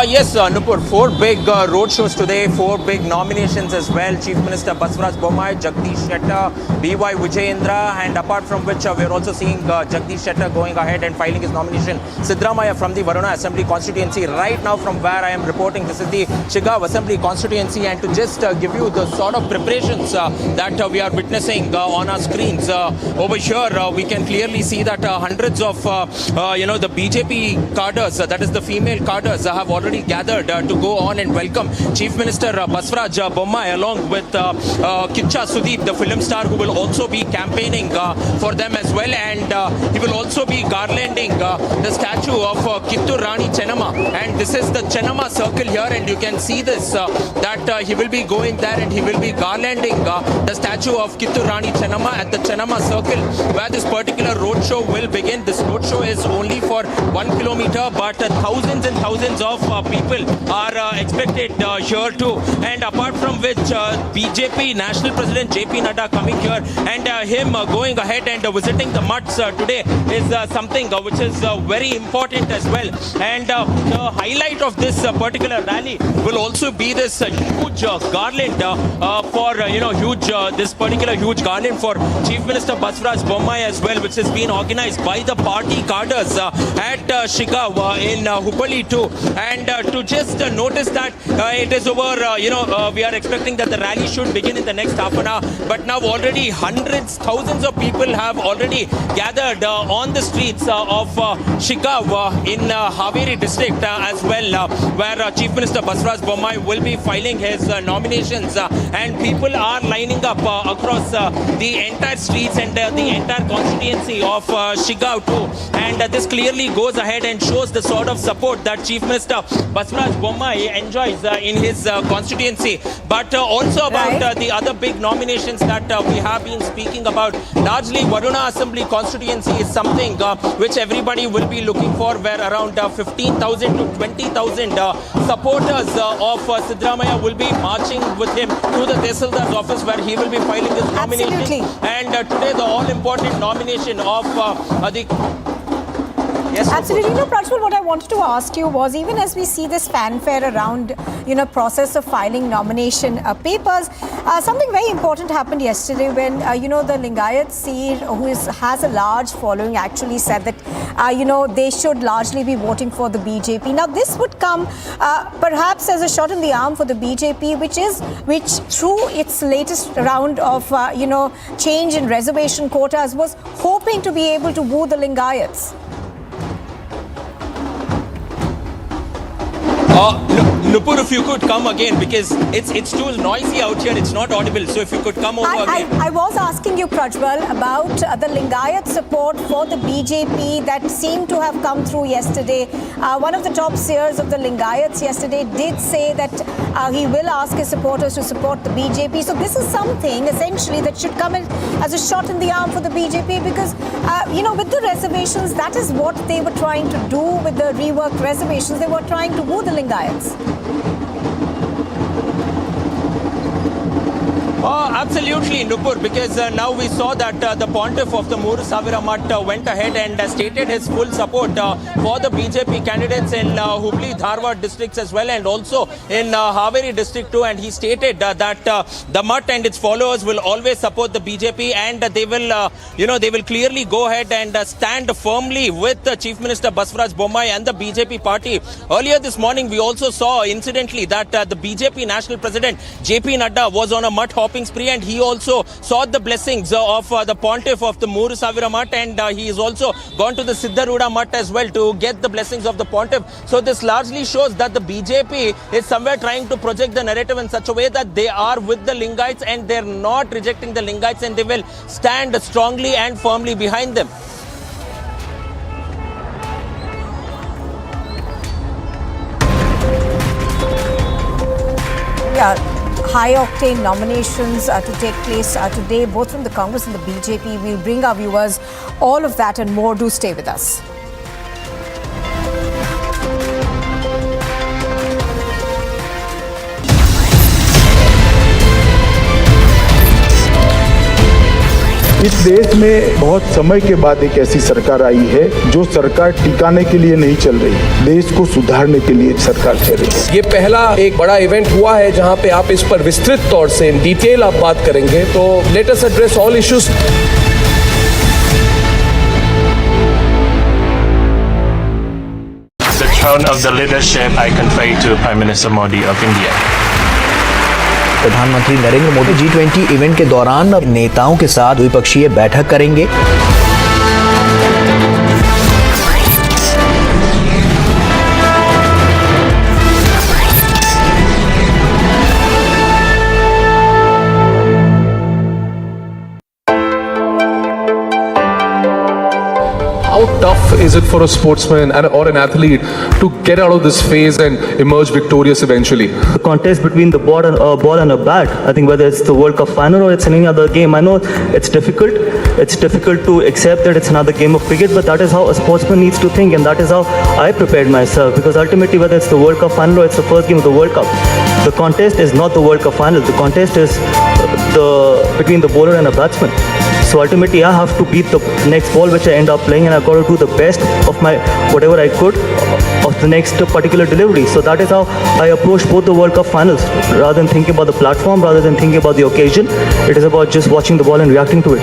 Yes, Nupur, 4 big road shows today, 4 big nominations as well. Chief Minister Basavaraj Bommai, Jagdish Shettar, B.Y. Vijayendra, and apart from which we're also seeing Jagdish Shettar going ahead and filing his nomination. Sidramaya from the Varuna Assembly constituency. Right now from where I am reporting, this is the Shigaon Assembly constituency, and to just give you the sort of preparations that we are witnessing on our screens. Over here, we can clearly see that hundreds of, the BJP cadres, that is the female cadres, have already gathered to go on and welcome Chief Minister Basavaraj Bommai, along with Kicha Sudeep, the film star, who will also be campaigning for them as well, and he will also be garlanding the statue of Kittur Rani Chennamma, and this is the Chennamma circle here, and you can see this that he will be going there and he will be garlanding the statue of Kittur Rani Chennamma at the Chennamma circle, where this particular road show will begin. This road show is only for 1 kilometer, but thousands and thousands of people are expected here too, and apart from which BJP National President JP Nadda coming here, and him going ahead and visiting the mutts today is something which is very important as well. And the highlight of this particular rally will also be this huge garland for this particular huge garland for Chief Minister Basavaraj Bommai as well, which has been organized by the party cadres at Shigaon in Hubballi too. And to just notice that it is over, we are expecting that the rally should begin in the next half an hour. But now already hundreds, thousands of people have already gathered on the streets of Shigaon in Haveri district as well, where Chief Minister Basavaraj Bommai will be filing his nominations. And people are lining up across the entire streets and the entire constituency of Shigaon too. And this clearly goes ahead and shows the sort of support that Chief Minister Basavaraj Bommai enjoys in his constituency. But also about the other big nominations that we have been speaking about. Largely Varuna Assembly constituency is something which everybody will be looking for, where around 15,000 to 20,000 supporters of Sidramaya will be marching with him to the Tehsildar's office, where he will be filing his nomination. Absolutely. And today the all-important nomination of the... Yes, absolutely. No, Prajwal, what I wanted to ask you was, even as we see this fanfare around, process of filing nomination papers, something very important happened yesterday when, the Lingayat Seer, who has a large following, actually said that, they should largely be voting for the BJP. Now, this would come perhaps as a shot in the arm for the BJP, which through its latest round of, change in reservation quotas, was hoping to be able to woo the Lingayats. Nupur, if you could come again, because it's too noisy out here, it's not audible. So if you could come over again. I was asking you, Prajwal, about the Lingayat support for the BJP that seemed to have come through yesterday. One of the top seers of the Lingayats yesterday did say that he will ask his supporters to support the BJP. So this is something essentially that should come in as a shot in the arm for the BJP, because, with the reservations, that is what they were trying to do with the reworked reservations. They were trying to woo the Lingayats. Absolutely, Nupur, because now we saw that the pontiff of the Moor Savira Mutt went ahead and stated his full support for the BJP candidates in Hubli, Dharwad districts as well, and also in Haveri district too. And he stated that the Mutt and its followers will always support the BJP, and they will, they will clearly go ahead and stand firmly with Chief Minister Baswaraj Bommai and the BJP party. Earlier this morning, we also saw, incidentally, that the BJP National President JP Nadda was on a Mutt hopping spree, and he also sought the blessings of the pontiff of the Moor Savira Mutt, and he has also gone to the Siddharuda Mutt as well to get the blessings of the pontiff. So this largely shows that the BJP is somewhere trying to project the narrative in such a way that they are with the Lingaites and they're not rejecting the Lingaites, and they will stand strongly and firmly behind them. High-octane nominations to take place today, both from the Congress and the BJP. We'll bring our viewers all of that and more. Do stay with us. इस देश में बहुत समय के बाद एक ऐसी सरकार आई है जो सरकार टिकाने के लिए नहीं चल रही, देश को सुधारने के लिए सरकार चल रही है। ये पहला एक बड़ा इवेंट हुआ है जहां पे आप इस पर विस्तृत तौर से इन डिटेल आप बात करेंगे, तो let us address all issues. The throne of the leadership I convey to Prime Minister Modi of India. प्रधानमंत्री नरेंद्र मोदी G20 इवेंट के दौरान नेताओं के साथ द्विपक्षीय बैठक करेंगे। How tough is it for a sportsman or an athlete to get out of this phase and emerge victorious eventually? The contest between the ball and a bat, I think whether it's the World Cup final or it's any other game, I know it's difficult. It's difficult to accept that it's another game of cricket, but that is how a sportsman needs to think, and that is how I prepared myself. Because ultimately, whether it's the World Cup final or it's the first game of the World Cup, the contest is not the World Cup final. The contest is between the bowler and a batsman. So ultimately, I have to beat the next ball which I end up playing, and I've got to do the best of my whatever I could of the next particular delivery. So that is how I approach both the World Cup finals. Rather than thinking about the platform, rather than thinking about the occasion, it is about just watching the ball and reacting to it.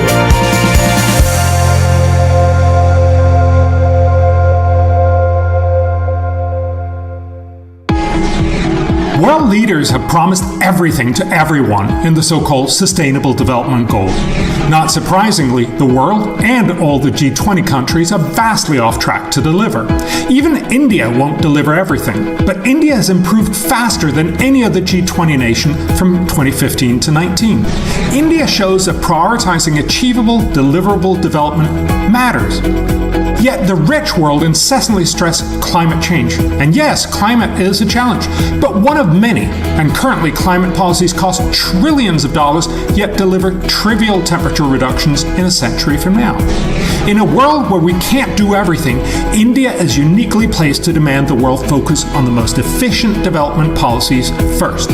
World leaders have promised everything to everyone in the so-called Sustainable Development Goals. Not surprisingly, the world and all the G20 countries are vastly off track to deliver. Even India won't deliver everything, but India has improved faster than any other G20 nation from 2015 to 19. India shows that prioritizing achievable, deliverable development matters. Yet the rich world incessantly stress climate change. And yes, climate is a challenge, but one of many. And currently, climate policies cost trillions of dollars, yet deliver trivial temperature reductions in a century from now. In a world where we can't do everything, India is uniquely placed to demand the world focus on the most efficient development policies first.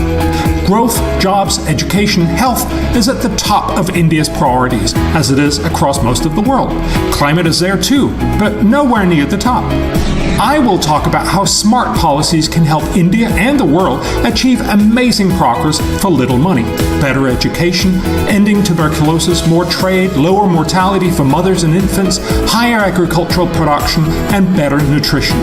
Growth, jobs, education, health is at the top of India's priorities, as it is across most of the world. Climate is there too, but nowhere near the top. I will talk about how smart policies can help India and the world achieve amazing progress for little money. Better education, ending tuberculosis, more trade, lower mortality for mothers and infants, higher agricultural production, and better nutrition.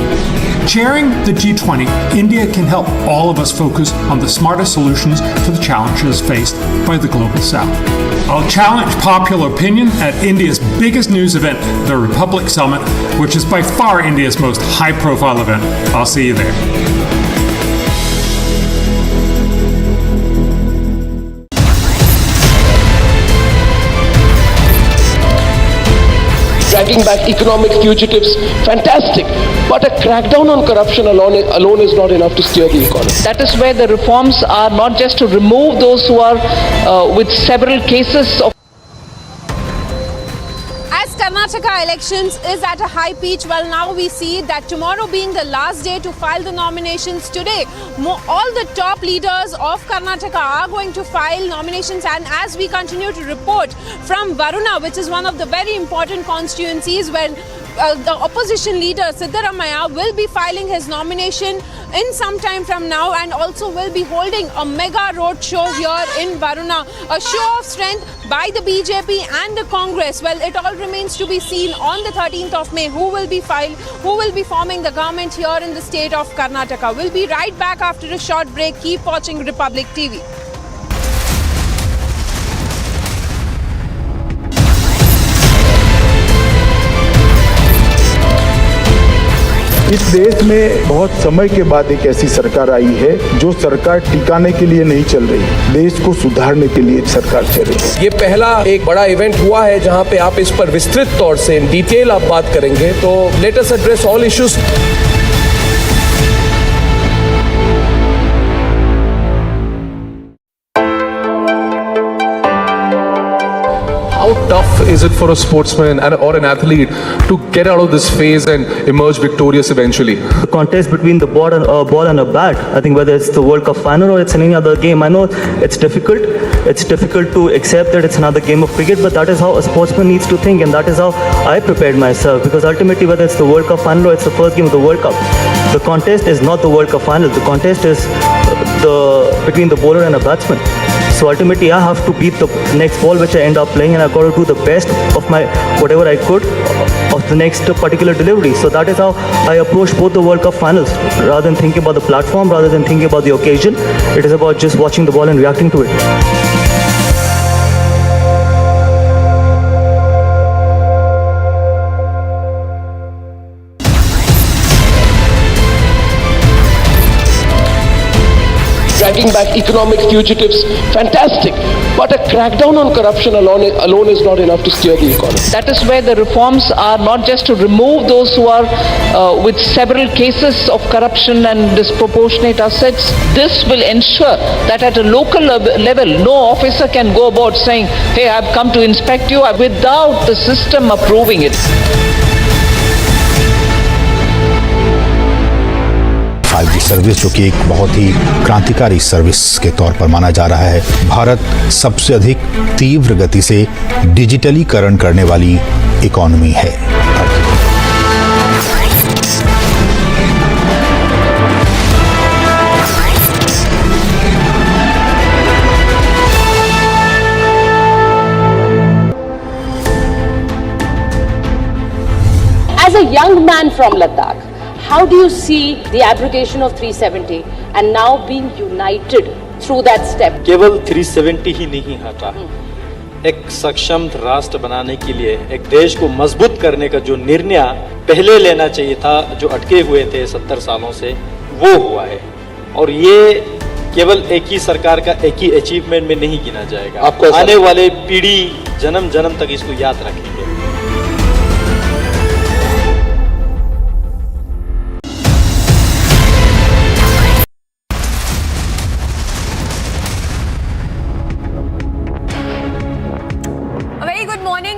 Chairing the G20, India can help all of us focus on the smartest solutions to the challenges faced by the Global South. I'll challenge popular opinion at India's biggest news event, the Republic Summit, which is by far India's most high-profile event. I'll see you there. Dragging back economic fugitives, fantastic. But a crackdown on corruption alone is not enough to steer the economy. That is where the reforms are not just to remove those who are with several cases of. As Karnataka elections is at a high pitch, well, now we see that tomorrow being the last day to file the nominations, today all the top leaders of Karnataka are going to file nominations, and as we continue to report from Varuna, which is one of the very important constituencies where the opposition leader Siddaramaiah will be filing his nomination in some time from now, and also will be holding a mega road show here in Varuna, a show of strength by the BJP and the Congress. Well, it all remains to be seen on the 13th of May who will be forming the government here in the state of Karnataka. We'll be right back after a short break. Keep watching Republic TV. इस देश में बहुत समय के बाद एक ऐसी सरकार आई है जो सरकार टिकाने के लिए नहीं चल रही, देश को सुधारने के लिए सरकार चल रही है। ये पहला एक बड़ा इवेंट हुआ है जहां पे आप इस पर विस्तृत तौर से इन डिटेल आप बात करेंगे, तो let us address all issues. How tough is it for a sportsman or an athlete to get out of this phase and emerge victorious eventually? The contest between the ball and a bat, I think whether it's the World Cup final or it's any other game, I know it's difficult. It's difficult to accept that it's another game of cricket, but that is how a sportsman needs to think, and that is how I prepared myself, because ultimately whether it's the World Cup final or it's the first game of the World Cup, the contest is not the World Cup final. The contest is between the bowler and a batsman. So ultimately I have to beat the next ball which I end up playing, and I've got to do the best of my whatever I could of the next particular delivery. So that is how I approach both the World Cup finals. Rather than thinking about the platform, rather than thinking about the occasion, it is about just watching the ball and reacting to it. Dragging back economic fugitives, fantastic. But a crackdown on corruption alone is not enough to steer the economy. That is where the reforms are not just to remove those who are with several cases of corruption and disproportionate assets. This will ensure that at a local level, no officer can go about saying, hey, I've come to inspect you, without the system approving it. 5G service, जो कि एक बहुत ही क्रांतिकारी service के तौर पर माना जा रहा है, भारत सबसे अधिक तीव्र गति से डिजिटलीकरण करने वाली इकोनॉमी है। As a young man from Ladakh, how do you see the abrogation of 370 and now being united through that step? केवल 370 ही नहीं हटा, एक सक्षम राष्ट्र बनाने के लिए, एक देश को मजबूत करने का जो निर्णय पहले लेना चाहिए था, जो अटके हुए थे 70 सालों से, वो हुआ है। और ये केवल एक ही सरकार का एक ही अचीवमेंट में नहीं गिना जाएगा। आने वाले पीढ़ी जन्म जन्म तक इसको याद रखेंगे।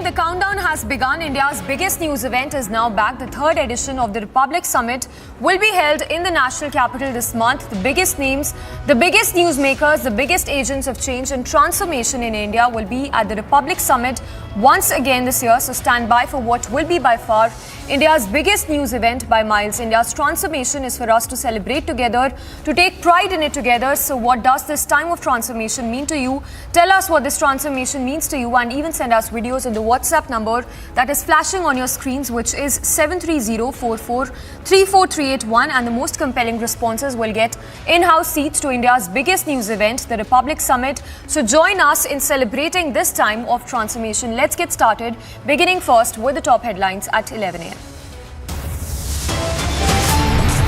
The countdown has begun. India's biggest news event is now back. The third edition of the Republic Summit will be held in the national capital this month. The biggest names, the biggest newsmakers, the biggest agents of change and transformation in India will be at the Republic Summit once again this year. So stand by for what will be by far India's biggest news event by miles. India's transformation is for us to celebrate together, to take pride in it together. So what does this time of transformation mean to you? Tell us what this transformation means to you, and even send us videos on the WhatsApp number that is flashing on your screens, which is 730-44-34381, and the most compelling responses will get in-house seats to India's biggest news event, the Republic Summit. So join us in celebrating this time of transformation. Let's get started, beginning first with the top headlines at 11 a.m.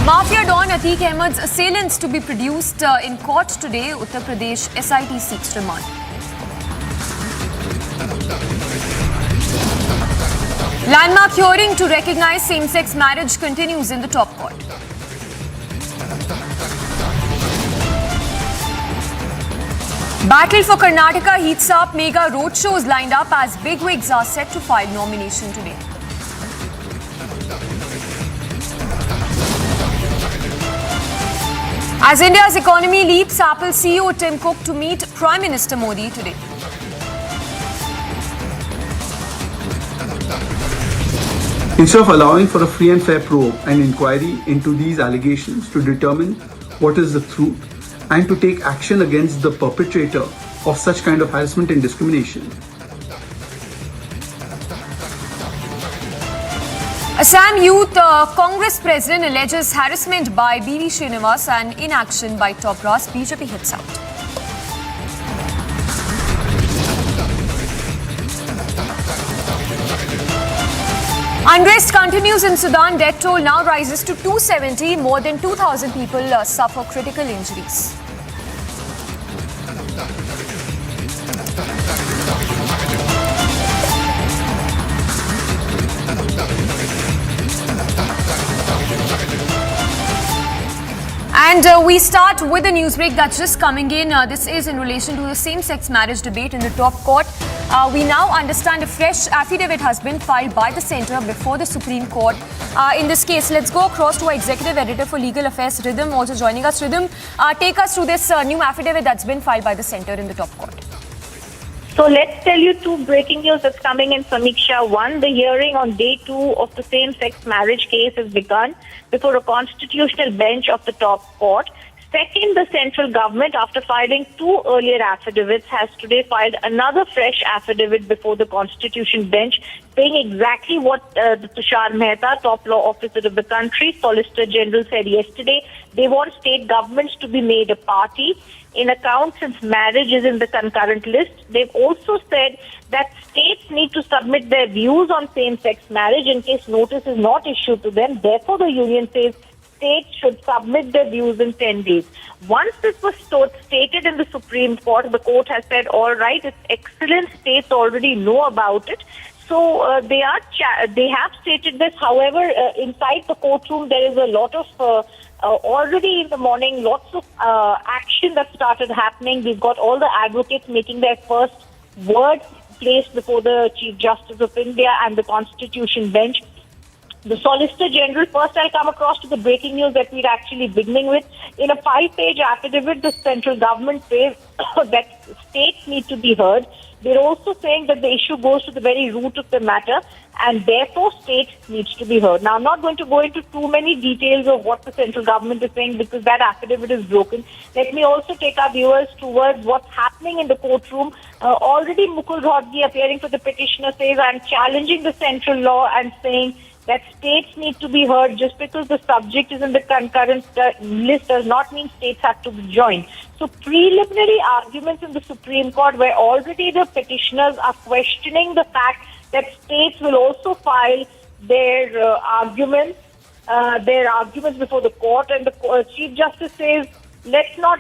Mafia Don Atique Ahmad's assailants to be produced in court today. Uttar Pradesh SIT seeks remand. Landmark hearing to recognize same-sex marriage continues in the top court. Battle for Karnataka heats up. Mega roadshows lined up as bigwigs are set to file nomination today. As India's economy leaps, Apple CEO Tim Cook to meet Prime Minister Modi today. Instead of allowing for a free and fair probe and inquiry into these allegations to determine what is the truth and to take action against the perpetrator of such kind of harassment and discrimination, Assam Youth Congress President alleges harassment by B.V. Srinivas and inaction by top brass. BJP hits out. Unrest continues in Sudan. Death toll now rises to 270. More than 2,000 people suffer critical injuries. And we start with a news break that's just coming in. This is in relation to the same-sex marriage debate in the top court. We now understand a fresh affidavit has been filed by the centre before the Supreme Court. In this case, let's go across to our Executive Editor for Legal Affairs, Rhythm, also joining us. Rhythm, take us through this new affidavit that's been filed by the centre in the top court. So let's tell you two breaking news that's coming in Samiksha. One, the hearing on day 2 of the same-sex marriage case has begun before a constitutional bench of the top court. Second, the central government, after filing 2 earlier affidavits, has today filed another fresh affidavit before the constitution bench, saying exactly what the Tushar Mehta, top law officer of the country, Solicitor General, said yesterday. They want state governments to be made a party in account since marriage is in the concurrent list. They've also said that states need to submit their views on same-sex marriage in case notice is not issued to them. Therefore, the union says states should submit their views in 10 days. Once this was stated in the Supreme Court, the court has said, all right, it's excellent, states already know about it. So they have stated this. However, inside the courtroom, there is a lot of already in the morning, lots of action that started happening. We've got all the advocates making their first word placed before the Chief Justice of India and the Constitution bench. The Solicitor General, first I'll come across to the breaking news that we're actually beginning with. In a 5-page affidavit, the central government says that states need to be heard. They're also saying that the issue goes to the very root of the matter and therefore states needs to be heard. Now, I'm not going to go into too many details of what the central government is saying because that affidavit is broken. Let me also take our viewers towards what's happening in the courtroom. Already Mukul Rohatgi, appearing for the petitioner, says, I'm challenging the central law and saying that states need to be heard. Just because the subject is in the concurrent list does not mean states have to be joined. So preliminary arguments in the Supreme Court where already the petitioners are questioning the fact that states will also file their arguments before the court, and the Chief Justice says, let's not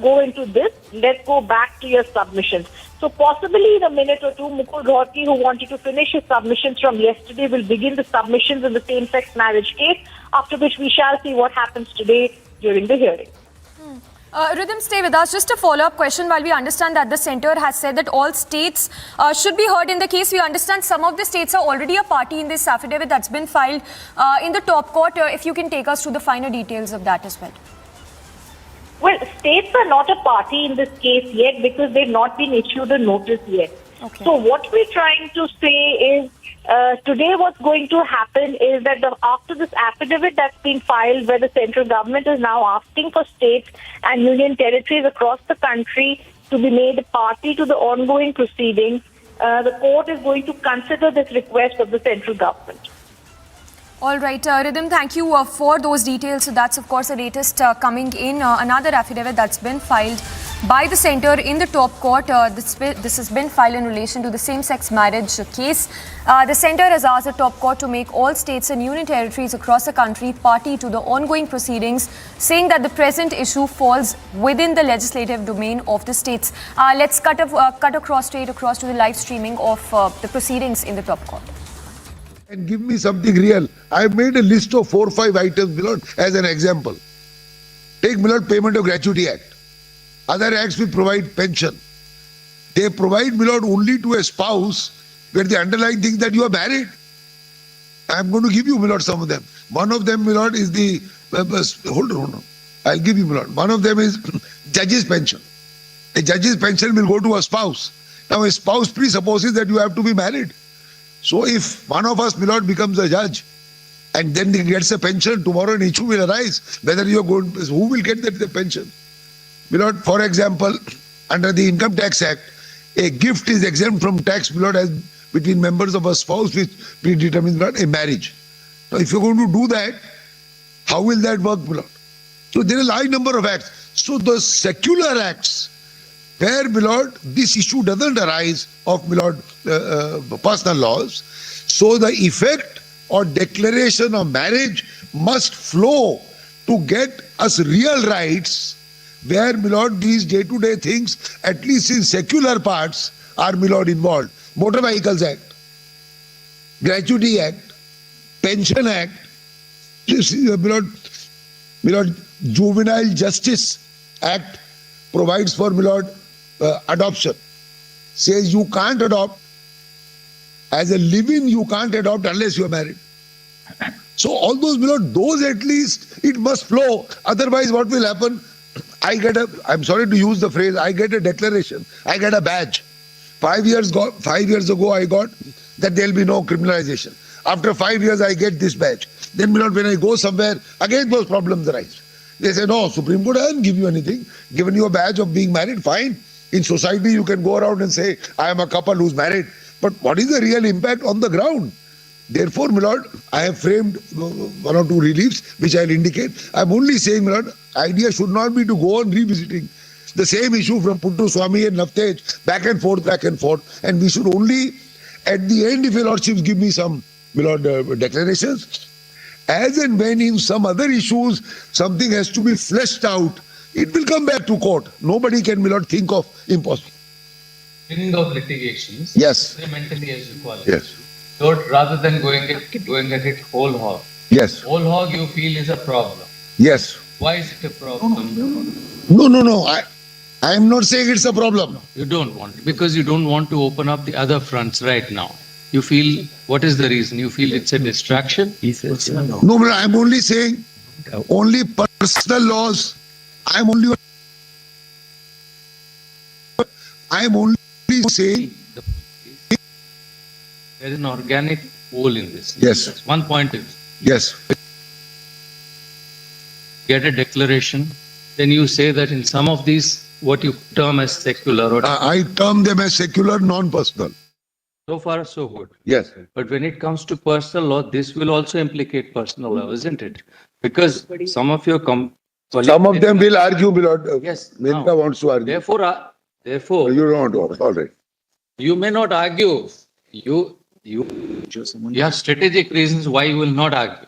go into this, let's go back to your submissions. So possibly in a minute or two, Mukul Rohatgi, who wanted to finish his submissions from yesterday, will begin the submissions in the same-sex marriage case, after which we shall see what happens today during the hearing. Rhythm, stay with us. Just a follow-up question. While we understand that the centre has said that all states should be heard in the case, we understand some of the states are already a party in this affidavit that's been filed in the top court. If you can take us through the finer details of that as well. Well, states are not a party in this case yet because they've not been issued a notice yet. Okay. So what we're trying to say is today what's going to happen is that after this affidavit that's been filed where the central government is now asking for states and union territories across the country to be made a party to the ongoing proceedings, the court is going to consider this request of the central government. All right, Rhythm, thank you for those details. So that's, of course, the latest coming in. Another affidavit that's been filed by the centre in the top court. This has been filed in relation to the same-sex marriage case. The centre has asked the top court to make all states and union territories across the country party to the ongoing proceedings, saying that the present issue falls within the legislative domain of the states. Let's cut straight across to the live streaming of the proceedings in the top court. And give me something real. I have made a list of 4 or 5 items below as an example. Take Milord Payment of Gratuity Act. Other acts will provide pension. They provide, my lord, only to a spouse where the underlying thing that you are married. I am going to give you, my lord, some of them. One of them, my lord, is the hold on. I'll give you, my lord. One of them is judge's pension. A judge's pension will go to a spouse. Now, a spouse presupposes that you have to be married. So, if one of us, my lord, becomes a judge and then he gets a pension, tomorrow an issue will arise whether you are going. Who will get the pension? My lord, for example, under the Income Tax Act, a gift is exempt from tax, my lord, as between members of a spouse which predetermines a marriage. Now, if you're going to do that, how will that work, my lord? So there are a large number of acts. So the secular acts, where, my lord, this issue doesn't arise of, my lord, personal laws. So the effect or declaration of marriage must flow to get us real rights, where, my lord, these day-to-day things, at least in secular parts, are, my lord, involved. Motor Vehicles Act, Gratuity Act, Pension Act, my lord, Juvenile Justice Act provides for, my lord, adoption. Says you can't adopt. As a living, you can't adopt unless you are married. So all those, my lord, those at least, it must flow. Otherwise, what will happen? I'm sorry to use the phrase, I get a declaration, I get a badge. 5 years ago, I got that there will be no criminalization. After 5 years, I get this badge. Then, my lord, when I go somewhere, again those problems arise. They say, no, Supreme Court hasn't given you anything. Given you a badge of being married, fine. In society, you can go around and say, I am a couple who's married. But what is the real impact on the ground? Therefore, my lord, I have framed one or two reliefs, which I'll indicate. I'm only saying, my lord, idea should not be to go on revisiting the same issue from Puttu Swami and Navtej, back and forth. And we should only, at the end, if your lordships give me some, my lord, declarations, as and when in some other issues, something has to be fleshed out, it will come back to court. Nobody can, my lord, think of impossible. Beginning of litigations, yes, incrementally as you call it. Yes. So rather than going at it whole hog. Yes. Whole hog you feel is a problem. Yes. Why is it a problem? No. I am not saying it's a problem. You don't want it because you don't want to open up the other fronts right now. You feel, what is the reason? You feel it's a distraction? No, but I'm only saying only personal laws. I'm only saying there is an organic hole in this. Yes. That's one point is. Yes. Get a declaration, then you say that in some of these, what you term as secular. Or I term them as secular, non-personal. So far, so good. Yes. But when it comes to personal law, this will also implicate personal law, isn't it? Because some of your some of them will argue, my lord. Yes. America wants to argue. Therefore, you don't want. All right. You may not argue. You have strategic reasons why you will not argue.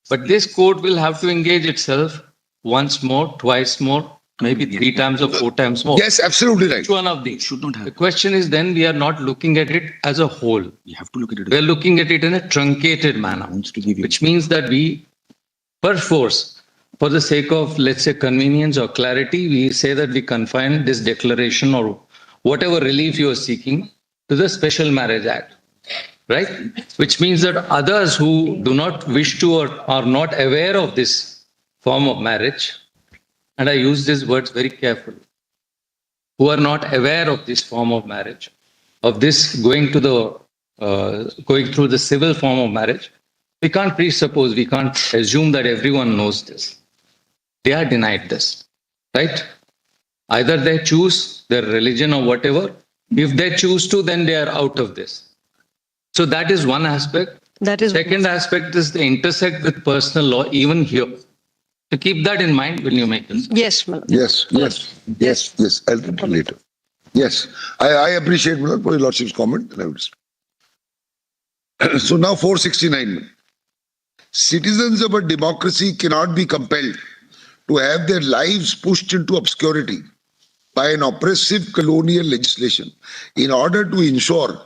But this court will have to engage itself once more, twice more, maybe 3 times or 4 times more. Yes, absolutely right. Which one of these? Should not have. The question is then we are not looking at it as a whole. We have to look at it. We are looking at it in a truncated manner, which means that we, perforce, for the sake of, let's say, convenience or clarity, we say that we confine this declaration or whatever relief you are seeking to the Special Marriage Act, right? Which means that others who do not wish to or are not aware of this form of marriage, and I use these words very carefully, who are not aware of this form of marriage, of this going through the civil form of marriage, we can't presuppose, we can't assume that everyone knows this. They are denied this, right? Either they choose their religion or whatever. If they choose to, then they are out of this. So that is one aspect. Second aspect is they intersect with personal law even here. So keep that in mind when you make this. Yes, I'll read later. Yes, I appreciate your lordship's comment. So now 469. Citizens of a democracy cannot be compelled to have their lives pushed into obscurity by an oppressive colonial legislation in order to ensure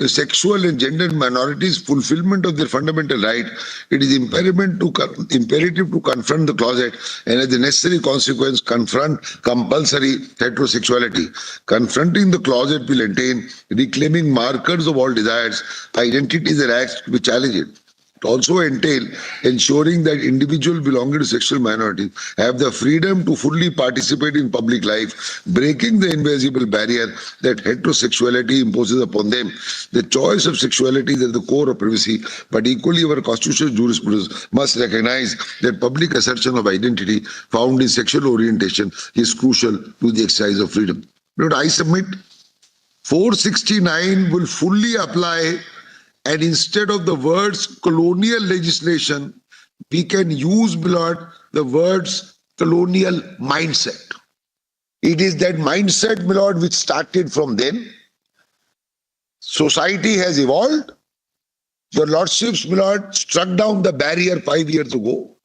the sexual and gender minorities' fulfillment of their fundamental right, it is imperative to confront the closet and as the necessary consequence confront compulsory heterosexuality. Confronting the closet will entail reclaiming markers of all desires, identities and acts to be challenged. It also entail ensuring that individuals belonging to sexual minorities have the freedom to fully participate in public life, breaking the invisible barrier that heterosexuality imposes upon them. The choice of sexuality is at the core of privacy, but equally our constitutional jurisprudence must recognize that public assertion of identity found in sexual orientation is crucial to the exercise of freedom. But I submit 469 will fully apply. And instead of the words colonial legislation, we can use, beloved, the words colonial mindset. It is that mindset, beloved, which started from then. Society has evolved. Your lordships, beloved, struck down the barrier 5 years ago.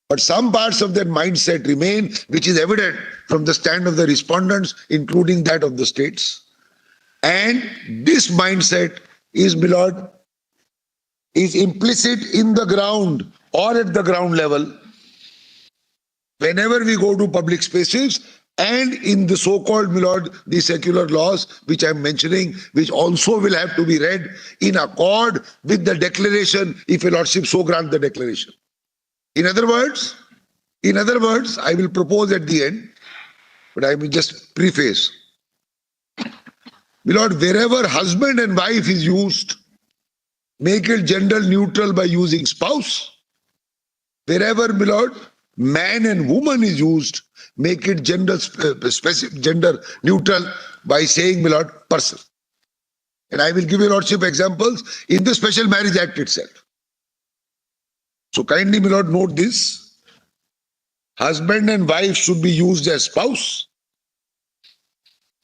But some parts of that mindset remain, which is evident from the stand of the respondents, including that of the states. And this mindset is, beloved, is implicit in the ground or at the ground level. Whenever we go to public spaces and in the so-called, beloved, the secular laws, which I'm mentioning, which also will have to be read in accord with the declaration, if a lordship so grant the declaration. In other words, I will propose at the end, but I will just preface. Beloved, wherever husband and wife is used, make it gender neutral by using spouse. Wherever, beloved, man and woman is used, make it gender specific, gender neutral by saying, beloved, person. And I will give you lordship examples in the Special Marriage Act itself. So kindly, beloved, note this. Husband and wife should be used as spouse.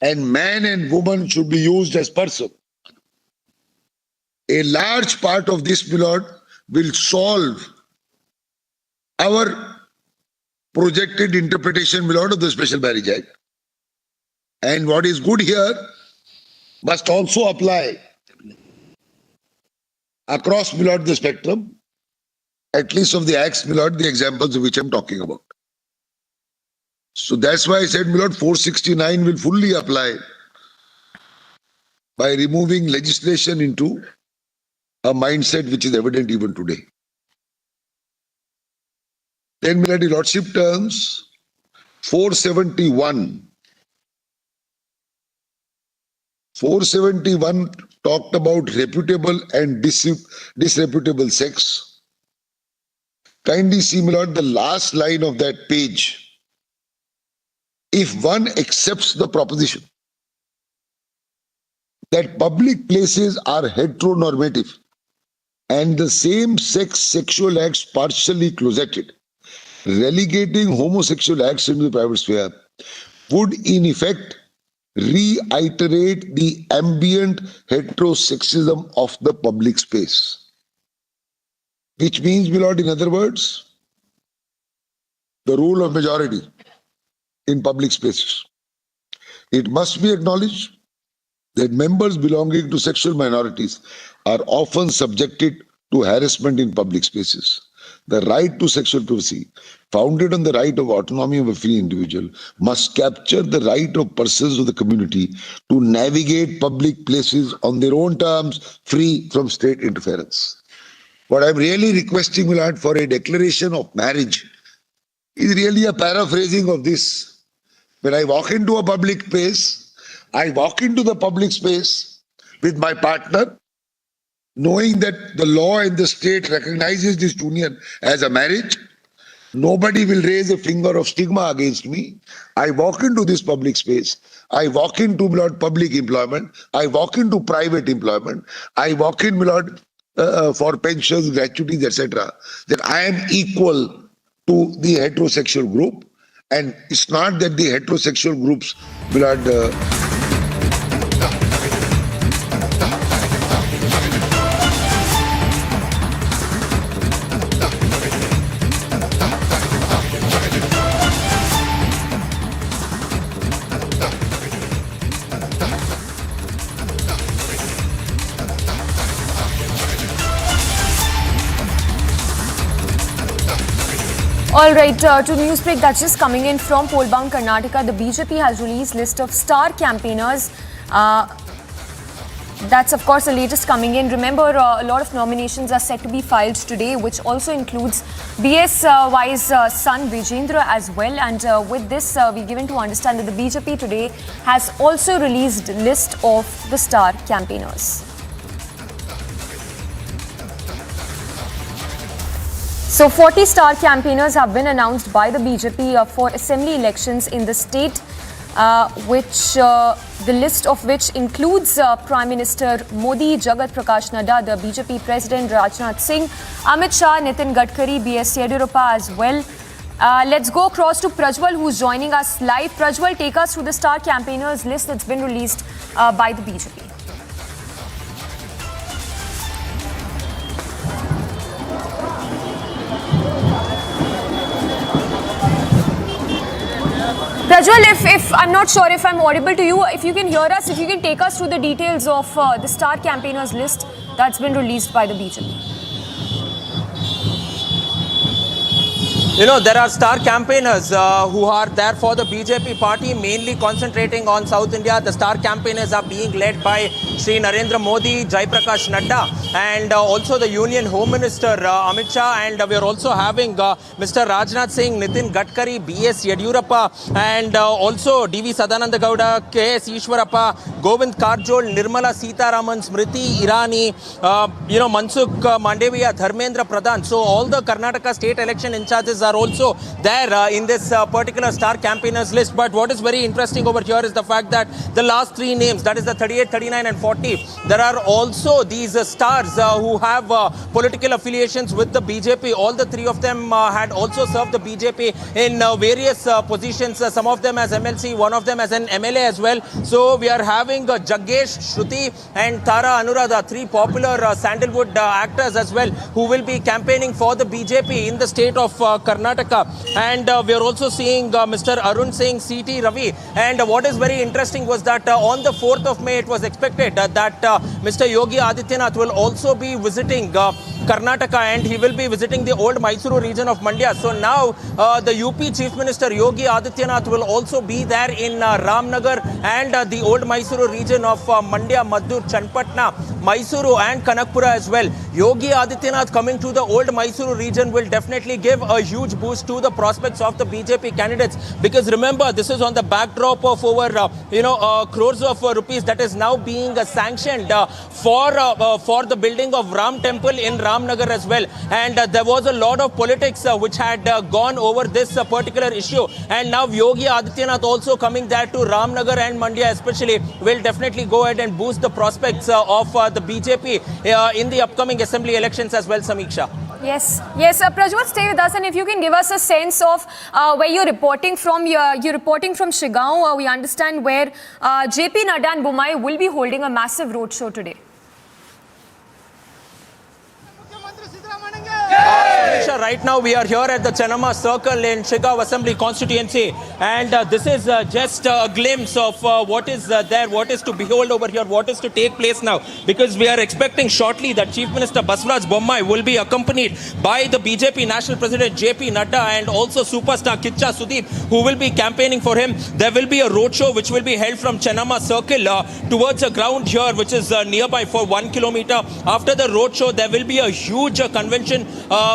And man and woman should be used as person. A large part of this, beloved, will solve our projected interpretation, beloved, of the Special Marriage Act. And what is good here must also apply across, beloved, the spectrum, at least of the acts, beloved, the examples of which I'm talking about. So that's why I said, beloved, 469 will fully apply by removing legislation into a mindset which is evident even today. Then, beloved, the lordship terms 471. 471 talked about reputable and disreputable sex. Kindly see, my lord, the last line of that page. If one accepts the proposition that public places are heteronormative and the same-sex sexual acts partially closeted, relegating homosexual acts into the private sphere would in effect reiterate the ambient heterosexism of the public space. Which means, beloved, in other words, the rule of majority in public spaces. It must be acknowledged that members belonging to sexual minorities are often subjected to harassment in public spaces. The right to sexual privacy, founded on the right of autonomy of a free individual, must capture the right of persons of the community to navigate public places on their own terms, free from state interference. What I'm really requesting, my lord, for a declaration of marriage is really a paraphrasing of this. When I walk into a public space, I walk into the public space with my partner, knowing that the law and the state recognizes this union as a marriage. Nobody will raise a finger of stigma against me. I walk into this public space. I walk into, Lord, public employment. I walk into private employment. I walk in, Lord, for pensions, gratuities, etc. That I am equal to the heterosexual group. And it's not that the heterosexual groups, Lord, All right, to news break that's just coming in from poll-bound Karnataka. The BJP has released list of star campaigners. That's of course the latest coming in. Remember, a lot of nominations are set to be filed today, which also includes BSY's son Vijendra as well. And with this, we're given to understand that the BJP today has also released list of the star campaigners. So 40 star campaigners have been announced by the BJP for assembly elections in the state, the list of which includes Prime Minister Modi, Jagat Prakash Nadda, the BJP President Rajnath Singh, Amit Shah, Nitin Gadkari, B.S. Yediyurappa as well. Let's go across to Prajwal, who's joining us live. Prajwal, take us through the star campaigners list that's been released by the BJP. Prajwal, if I'm not sure if I'm audible to you, if you can hear us, if you can take us through the details of the star campaigners list that's been released by the BJP. You know, there are star campaigners who are there for the BJP party, mainly concentrating on South India. The star campaigners are being led by Shri Narendra Modi, Jai Prakash Nadda, and also the Union Home Minister Amit Shah. And we are also having Mr. Rajnath Singh, Nitin Gadkari, B.S. Yediyurappa, and also D.V. Sadananda Gowda, K.S. Ishwarappa, Govind Karjol, Nirmala Sitaraman, Smriti Irani, Mansukh Mandavia, Dharmendra Pradhan. So all the Karnataka state election in charges are also there in this particular star campaigners list. But what is very interesting over here is the fact that the last three names, that is the 38, 39 and 40, there are also these stars who have political affiliations with the BJP. All the three of them had also served the BJP in various positions, some of them as MLC, one of them as an MLA as well. So we are having Jaggesh, Shruti and Tara Anuradha, three popular Sandalwood actors as well, who will be campaigning for the BJP in the state of Karnataka. And we are also seeing Mr. Arun Singh, C.T. Ravi. And what is very interesting was that on the 4th of May, it was expected that Mr. Yogi Adityanath will also be visiting Karnataka, and he will be visiting the old Mysuru region of Mandya. So now the UP Chief Minister Yogi Adityanath will also be there in Ramnagar and the old Mysuru region of Mandya, Maddur, Chanpatna, Mysuru and Kanakpura as well. Yogi Adityanath coming to the old Mysuru region will definitely give a huge boost to the prospects of the BJP candidates, because remember, this is on the backdrop of over crores of rupees that is now being sanctioned for the building of Ram Temple in Ramnagar as well. And there was a lot of politics which had gone over this particular issue, and now Yogi Adityanath also coming there to Ramnagar and Mandya especially will definitely go ahead and boost the prospects of the BJP in the upcoming assembly elections as well, Samiksha. Yes. Prajwal, stay with us, and if you can give us a sense of where you're reporting from. You're reporting from Shigaon. We understand where JP Nadda and Bomai will be holding a massive roadshow today. Right now we are here at the Chennama Circle in Shigaon Assembly constituency, and this is just a glimpse of what is there, what is to behold over here, what is to take place now, because we are expecting shortly that Chief Minister Baswaraj Bommai will be accompanied by the BJP National President JP Nadda and also superstar Kicha Sudeep, who will be campaigning for him. There will be a roadshow which will be held from Chennama Circle towards a ground here which is nearby for 1 kilometer. After the roadshow, there will be a huge convention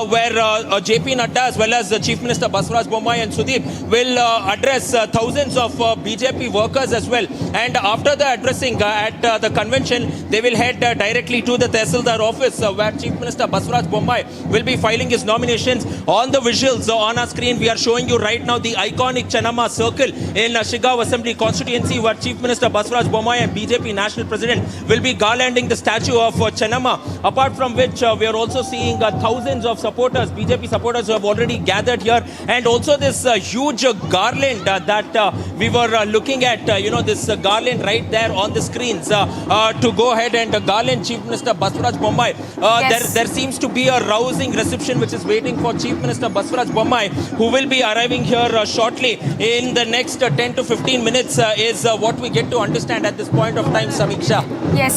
where JP Nadda as well as Chief Minister Baswaraj Bommai and Sudeep will address thousands of BJP workers as well. And after the addressing at the convention, they will head directly to the Tehsildar office where Chief Minister Baswaraj Bommai will be filing his nominations. On the visuals on our screen, we are showing you right now the iconic Chennama Circle in Shigaon Assembly constituency, where Chief Minister Baswaraj Bommai and BJP National President will be garlanding the statue of Chennama. Apart from which, we are also seeing thousands of supporters, BJP supporters, who have already gathered here, and also this huge garland that we were looking at, this garland right there on the screens to go ahead and garland Chief Minister Baswaraj Bommai. Yes. There seems to be a rousing reception which is waiting for Chief Minister Baswaraj Bommai, who will be arriving here shortly in the next 10 to 15 minutes is what we get to understand at this point of time, Samiksha. Yes.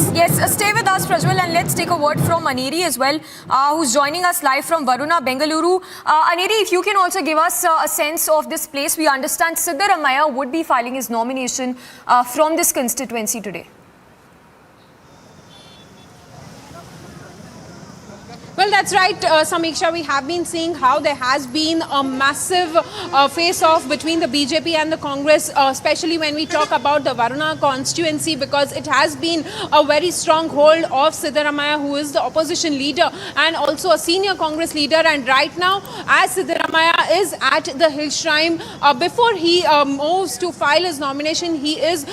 Stay with us, Prajwal, and let's take a word from Maneri as well, who's joining us live from Varuna, Bengaluru. Bengaluru. Aneri, if you can also give us a sense of this place. We understand Siddaramaiah would be filing his nomination from this constituency today. Well, that's right, Samiksha. We have been seeing how there has been a massive face-off between the BJP and the Congress, especially when we talk about the Varuna constituency, because it has been a very strong hold of Siddaramaiah, who is the opposition leader and also a senior Congress leader. And right now, as Siddaramaiah is at the hill shrine, before he moves to file his nomination, he is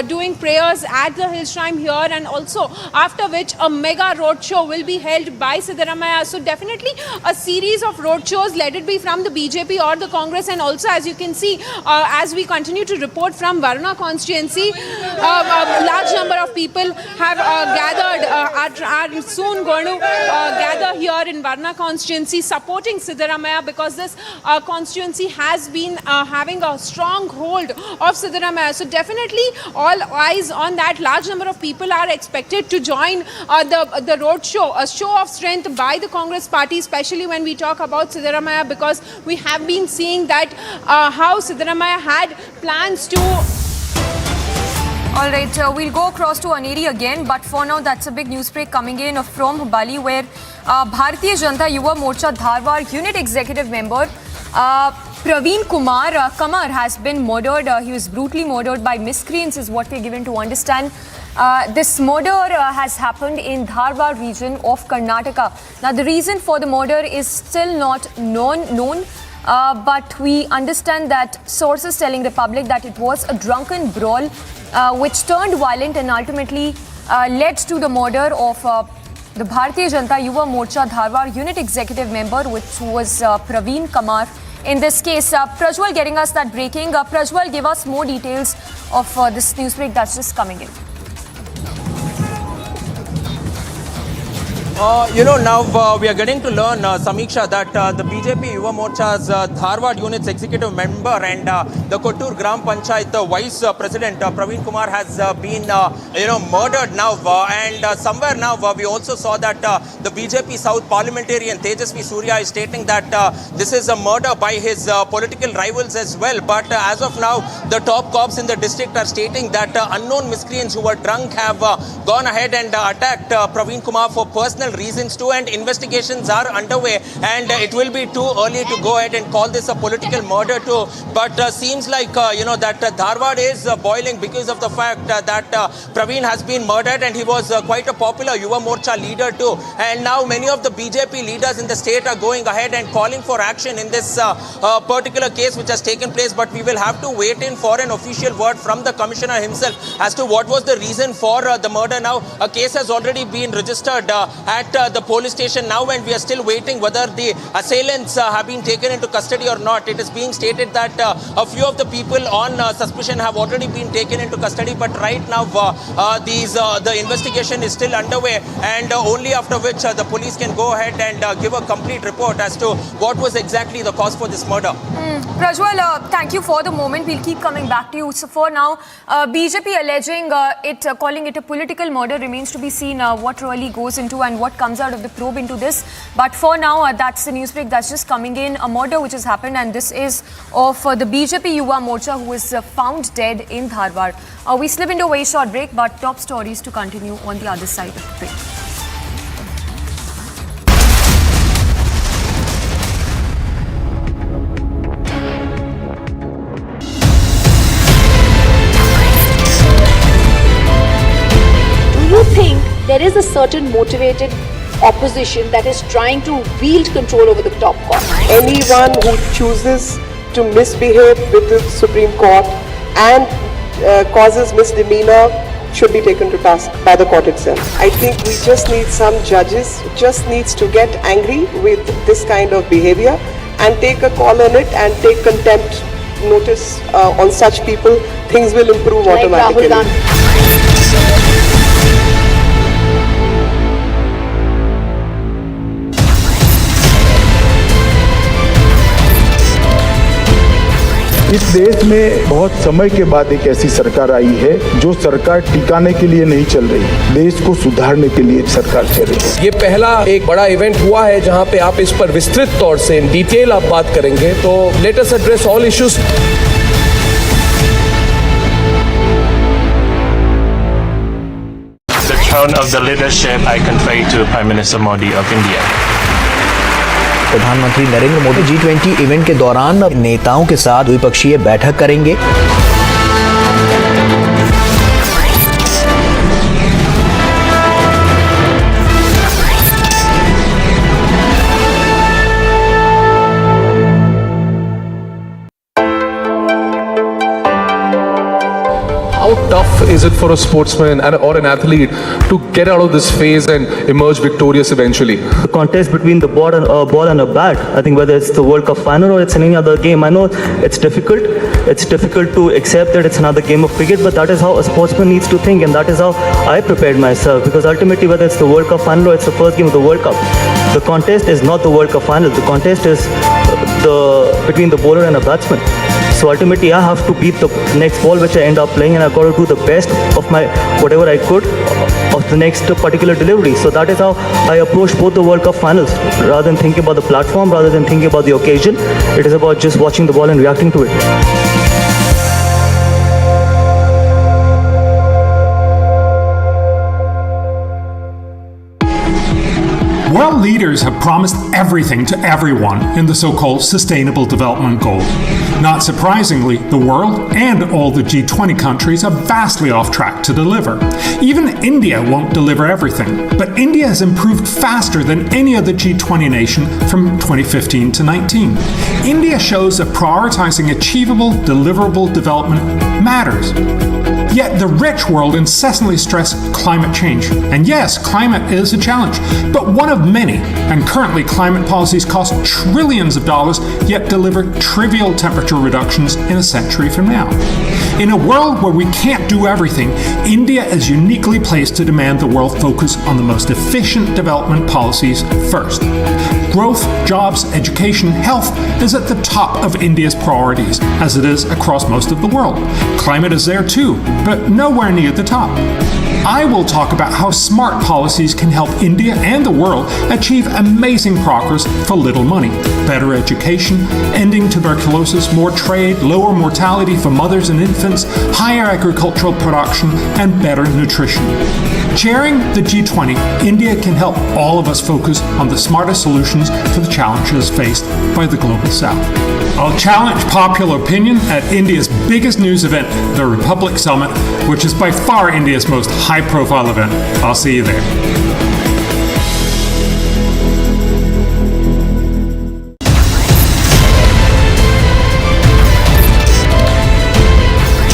doing prayers at the hill shrine here, and also after which a mega roadshow will be held by Siddaramaiah. So definitely a series of roadshows, let it be from the BJP or the Congress, and also as you can see, as we continue to report from Varuna constituency, a large number of people have gathered, are soon going to gather here in Varuna constituency supporting Siddaramaiah, because this constituency has been having a strong hold of Siddaramaiah. So definitely all eyes on that. Large number of people are expected to join the roadshow, a show of strength by the Congress party, especially when we talk about Siddaramaiah, because we have been seeing that how Siddaramaiah had plans to... All right, we'll go across to Aneri again, but for now, that's a big news break coming in from Hubballi, where Bharatiya Janata Yuva Morcha Dharwad Unit Executive Member Praveen Kamar has been murdered. He was brutally murdered by miscreants, is what we're given to understand. This murder has happened in Dharwad region of Karnataka. Now, the reason for the murder is still not known, but we understand that sources telling the public that it was a drunken brawl which turned violent and ultimately led to the murder of the Bharatiya Janata Yuva Morcha Dharwad Unit Executive Member, which was Praveen Kamar. In this case, Prajwal getting us that breaking. Prajwal, give us more details of this news break that's just coming in. Now we are getting to learn, Samiksha, that the BJP Yuva Morcha's Dharwad Unit's executive member and the Kottur Gram Panchayat Vice President Praveen Kumar has been, murdered now. And somewhere now we also saw that the BJP South parliamentarian Tejasvi Surya is stating that this is a murder by his political rivals as well. But as of now, the top cops in the district are stating that unknown miscreants who were drunk have gone ahead and attacked Praveen Kumar for personal reasons too, and investigations are underway, and it will be too early to go ahead and call this a political murder too. But seems like that Dharwad is boiling because of the fact that Praveen has been murdered, and he was quite a popular Yuva Morcha leader too. And now many of the BJP leaders in the state are going ahead and calling for action in this particular case which has taken place. But we will have to wait in for an official word from the commissioner himself as to what was the reason for the murder. Now a case has already been registered at the police station now, and we are still waiting whether the assailants have been taken into custody or not. It is being stated that a few of the people on suspicion have already been taken into custody, but right now the investigation is still underway, and only after which the police can go ahead and give a complete report as to what was exactly the cause for this murder. Prajwal, thank you for the moment. We'll keep coming back to you. So for now, BJP alleging calling it a political murder. Remains to be seen what really goes into and what comes out of the probe into this. But for now, that's the news break that's just coming in. A murder which has happened, and this is of the BJP Yuva Morcha, who is found dead in Dharwad. We slip into a very short break, but top stories to continue on the other side of the break. Do you think there is a certain motivated opposition that is trying to wield control over the top court? Anyone who chooses to misbehave with the Supreme Court and causes misdemeanor should be taken to task by the court itself. I think we just need some judges who just needs to get angry with this kind of behavior and take a call on it and take contempt notice on such people. Things will improve automatically. इस देश में बहुत समय के बाद एक ऐसी सरकार आई है जो सरकार टिकाने के लिए नहीं चल रही, देश को सुधारने के लिए सरकार चल रही है। ये पहला एक बड़ा इवेंट हुआ है जहां पे आप इस पर विस्तृत तौर से इन डिटेल आप बात करेंगे, तो let us address all issues. The throne of the leadership I confer to Prime Minister Modi of India. प्रधानमंत्री नरेंद्र मोदी G20 इवेंट के दौरान नेताओं के साथ द्विपक्षीय बैठक करेंगे। How tough is it for a sportsman or an athlete to get out of this phase and emerge victorious eventually? The contest between the ball and a bat, I think whether it's the World Cup final or it's any other game, I know it's difficult. It's difficult to accept that it's another game of cricket, but that is how a sportsman needs to think, and that is how I prepared myself. Because ultimately, whether it's the World Cup final or it's the first game of the World Cup, the contest is not the World Cup final. The contest is between the bowler and a batsman. So ultimately, I have to beat the next ball which I end up playing, and I've got to do the best of my whatever I could of the next particular delivery. So that is how I approach both the World Cup finals. Rather than thinking about the platform, rather than thinking about the occasion, it is about just watching the ball and reacting to it. World leaders have promised everything to everyone in the so-called Sustainable Development Goal. Not surprisingly, the world and all the G20 countries are vastly off track to deliver. Even India won't deliver everything, but India has improved faster than any other G20 nation from 2015 to 19. India shows that prioritizing achievable, deliverable development matters. Yet the rich world incessantly stress climate change. And yes, climate is a challenge, but one of many. And currently, climate policies cost trillions of dollars, yet deliver trivial temperature reductions in a century from now. In a world where we can't do everything, India is uniquely placed to demand the world focus on the most efficient development policies first. Growth, jobs, education, health is at the top of India's priorities, as it is across most of the world. Climate is there too, but nowhere near the top. I will talk about how smart policies can help India and the world achieve amazing progress for little money. Better education, ending tuberculosis, more trade, lower mortality for mothers and infants, higher agricultural production, and better nutrition. Chairing the G20, India can help all of us focus on the smartest solutions for the challenges faced by the Global South. I'll challenge popular opinion at India's biggest news event, the Republic Summit, which is by far India's most high-profile event. I'll see you there.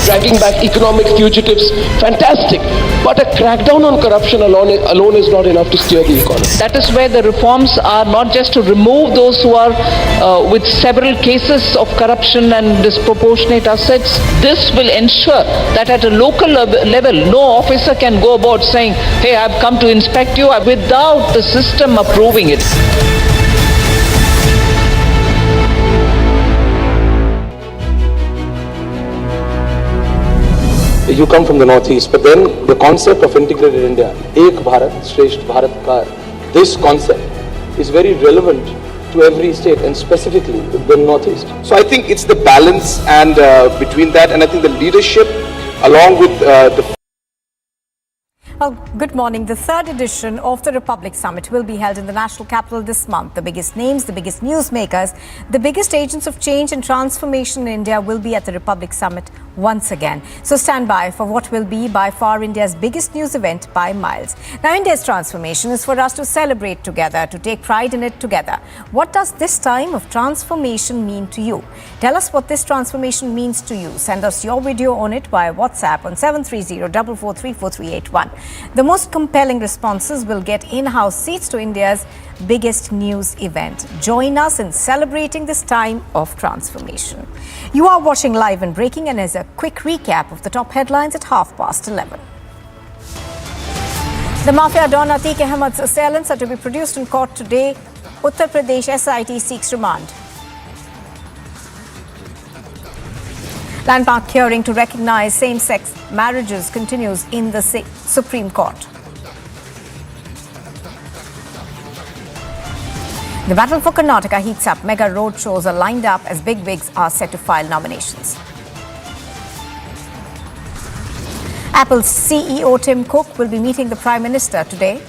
Dragging back economic fugitives, fantastic. But a crackdown on corruption alone is not enough to steer the economy. That is where the reforms are not just to remove those who are with several cases of corruption and disproportionate assets. This will ensure that at a local level, no officer can go about saying, hey, I've come to inspect you without the system approving it. You come from the northeast, but then the concept of integrated India, Ek Bharat, Shresht Bharat Ka, this concept is very relevant to every state and specifically the northeast. So I think it's the balance and between that, and I think the leadership along with the Well, good morning. The third edition of the Republic Summit will be held in the national capital this month. The biggest names, the biggest newsmakers, the biggest agents of change and transformation in India will be at the Republic Summit once again. So stand by for what will be by far India's biggest news event by miles. Now, India's transformation is for us to celebrate together, to take pride in it together. What does this time of transformation mean to you? Tell us what this transformation means to you. Send us your video on it via WhatsApp on 730-443-4381. The most compelling responses will get in-house seats to India's biggest news event. Join us in celebrating this time of transformation. You are watching Live and Breaking, and as a quick recap of the top headlines at 11:30. The mafia don Atique Ahmad's assailants are to be produced in court today. Uttar Pradesh SIT seeks remand. Landmark hearing to recognize same-sex marriages continues in the Supreme Court. The battle for Karnataka heats up. Mega road shows are lined up as big wigs are set to file nominations. Apple's CEO Tim Cook will be meeting the Prime Minister today.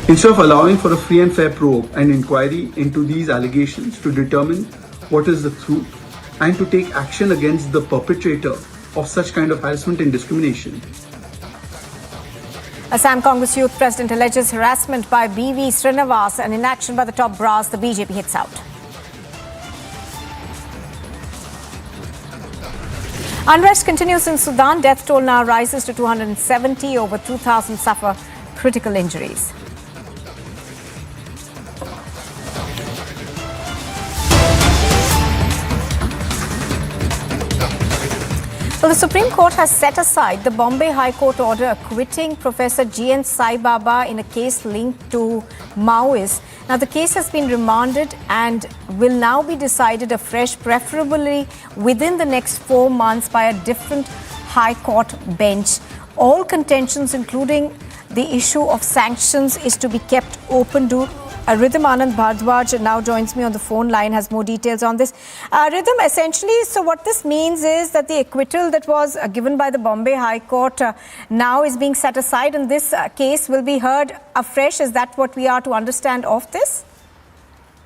Instead of allowing for a free and fair probe and inquiry into these allegations to determine what is the truth and to take action against the perpetrator of such kind of harassment and discrimination. Assam Congress Youth President alleges harassment by B.V. Srinivas and inaction by the top brass. The BJP hits out. Unrest continues in Sudan. Death toll now rises to 270. Over 2,000 suffer critical injuries. Well, the Supreme Court has set aside the Bombay High Court order acquitting Professor G.N. Sai Baba in a case linked to Maoists. Now, the case has been remanded and will now be decided afresh, preferably within the next 4 months by a different High Court bench. All contentions, including the issue of sanctions, is to be kept open. Rhythm Anand Bhardwaj now joins me on the phone line, has more details on this. Rhythm, essentially, so what this means is that the acquittal that was given by the Bombay High Court now is being set aside and this case will be heard afresh. Is that what we are to understand of this?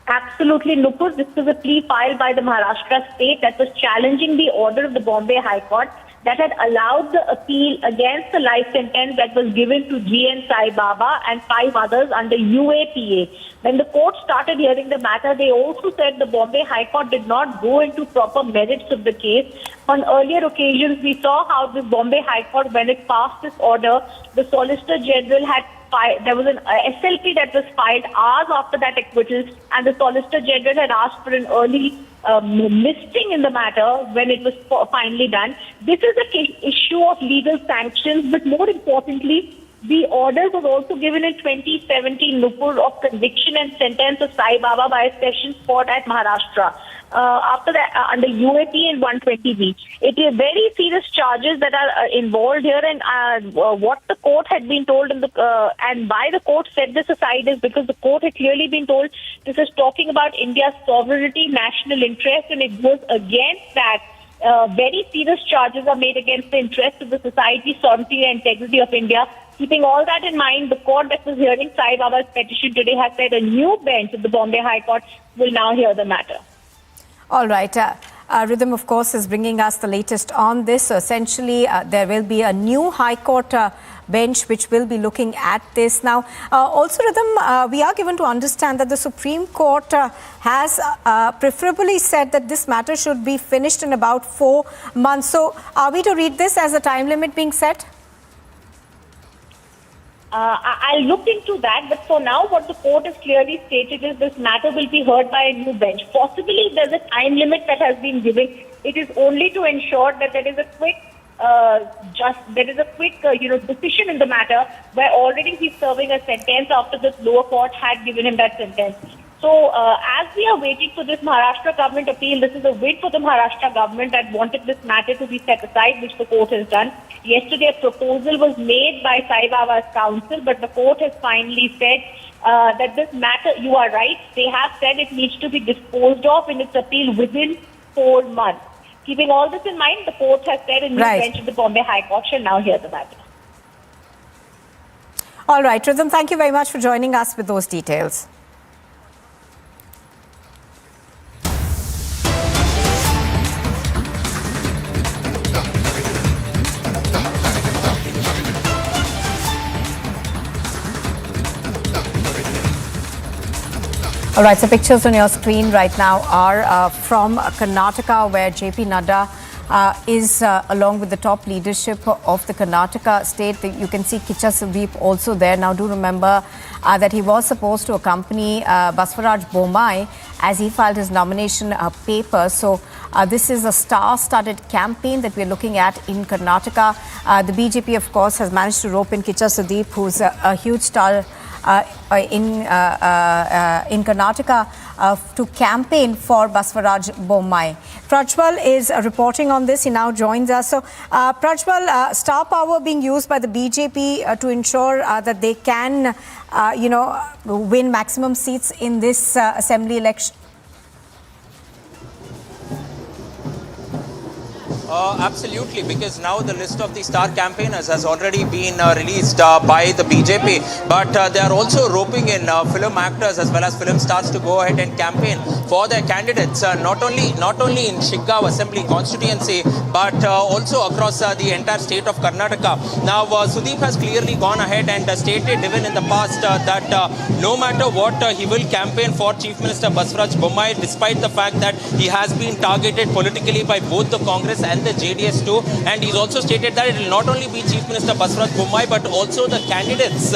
Absolutely, Nupur. This was a plea filed by the Maharashtra state that was challenging the order of the Bombay High Court that had allowed the appeal against the life sentence that was given to G.N. Sai Baba and 5 others under UAPA. When the court started hearing the matter, they also said the Bombay High Court did not go into proper merits of the case. On earlier occasions, we saw how the Bombay High Court, when it passed this order, the Solicitor General had there was an SLP that was filed hours after that acquittal, and the Solicitor General had asked for an early listing in the matter when it was finally done. This is a issue of legal sanctions, but more importantly, the orders were also given in 2017, Nupur, of conviction and sentence of Sai Baba by a sessions court at Maharashtra. After that, under UAP and 120B. It is very serious charges that are involved here, and what the court had been told and why the court set this aside is because the court had clearly been told this is talking about India's sovereignty, national interest, and it goes against that. Very serious charges are made against the interest of the society, sovereignty and integrity of India. Keeping all that in mind, the court that was hearing Sai Baba's petition today has said a new bench of the Bombay High Court will now hear the matter. All right. Rhythm, of course, is bringing us the latest on this. So essentially, there will be a new High Court bench which will be looking at this. Now, also, Rhythm, we are given to understand that the Supreme Court has preferably said that this matter should be finished in about 4 months. So are we to read this as a time limit being set? I'll look into that, but for now what the court has clearly stated is this matter will be heard by a new bench. Possibly there's a time limit that has been given. It is only to ensure that there is a quick decision in the matter, where already he's serving a sentence after the lower court had given him that sentence. So as we are waiting for this Maharashtra government appeal, this is a win for the Maharashtra government that wanted this matter to be set aside, which the court has done. Yesterday, a proposal was made by Sai Baba's counsel, but the court has finally said that this matter, you are right, they have said it needs to be disposed of in its appeal within 4 months. Keeping all this in mind, the court has said a new bench of the Bombay High Court shall now hear the matter. All right, Rhythm, thank you very much for joining us with those details. All right, so pictures on your screen right now are from Karnataka, where JP Nadda is along with the top leadership of the Karnataka state. You can see Kicha Sudeep also there. Now, do remember that he was supposed to accompany Baswaraj Bommai as he filed his nomination paper. So this is a star-studded campaign that we're looking at in Karnataka. The BJP, of course, has managed to rope in Kicha Sudeep, who's a huge star in Karnataka to campaign for Baswaraj Bommai. Prajwal is reporting on this. He now joins us. So, Prajwal, star power being used by the BJP to ensure that they can, win maximum seats in this assembly election. Absolutely, because now the list of the star campaigners has already been released by the BJP, but they are also roping in film actors as well as film stars to go ahead and campaign for their candidates, not only in Shiggaon Assembly constituency, but also across the entire state of Karnataka. Now, Sudeep has clearly gone ahead and stated even in the past that no matter what, he will campaign for Chief Minister Baswaraj Bommai, despite the fact that he has been targeted politically by both the Congress and the JDS too, and he's also stated that it will not only be Chief Minister Baswaraj Bommai but also the candidates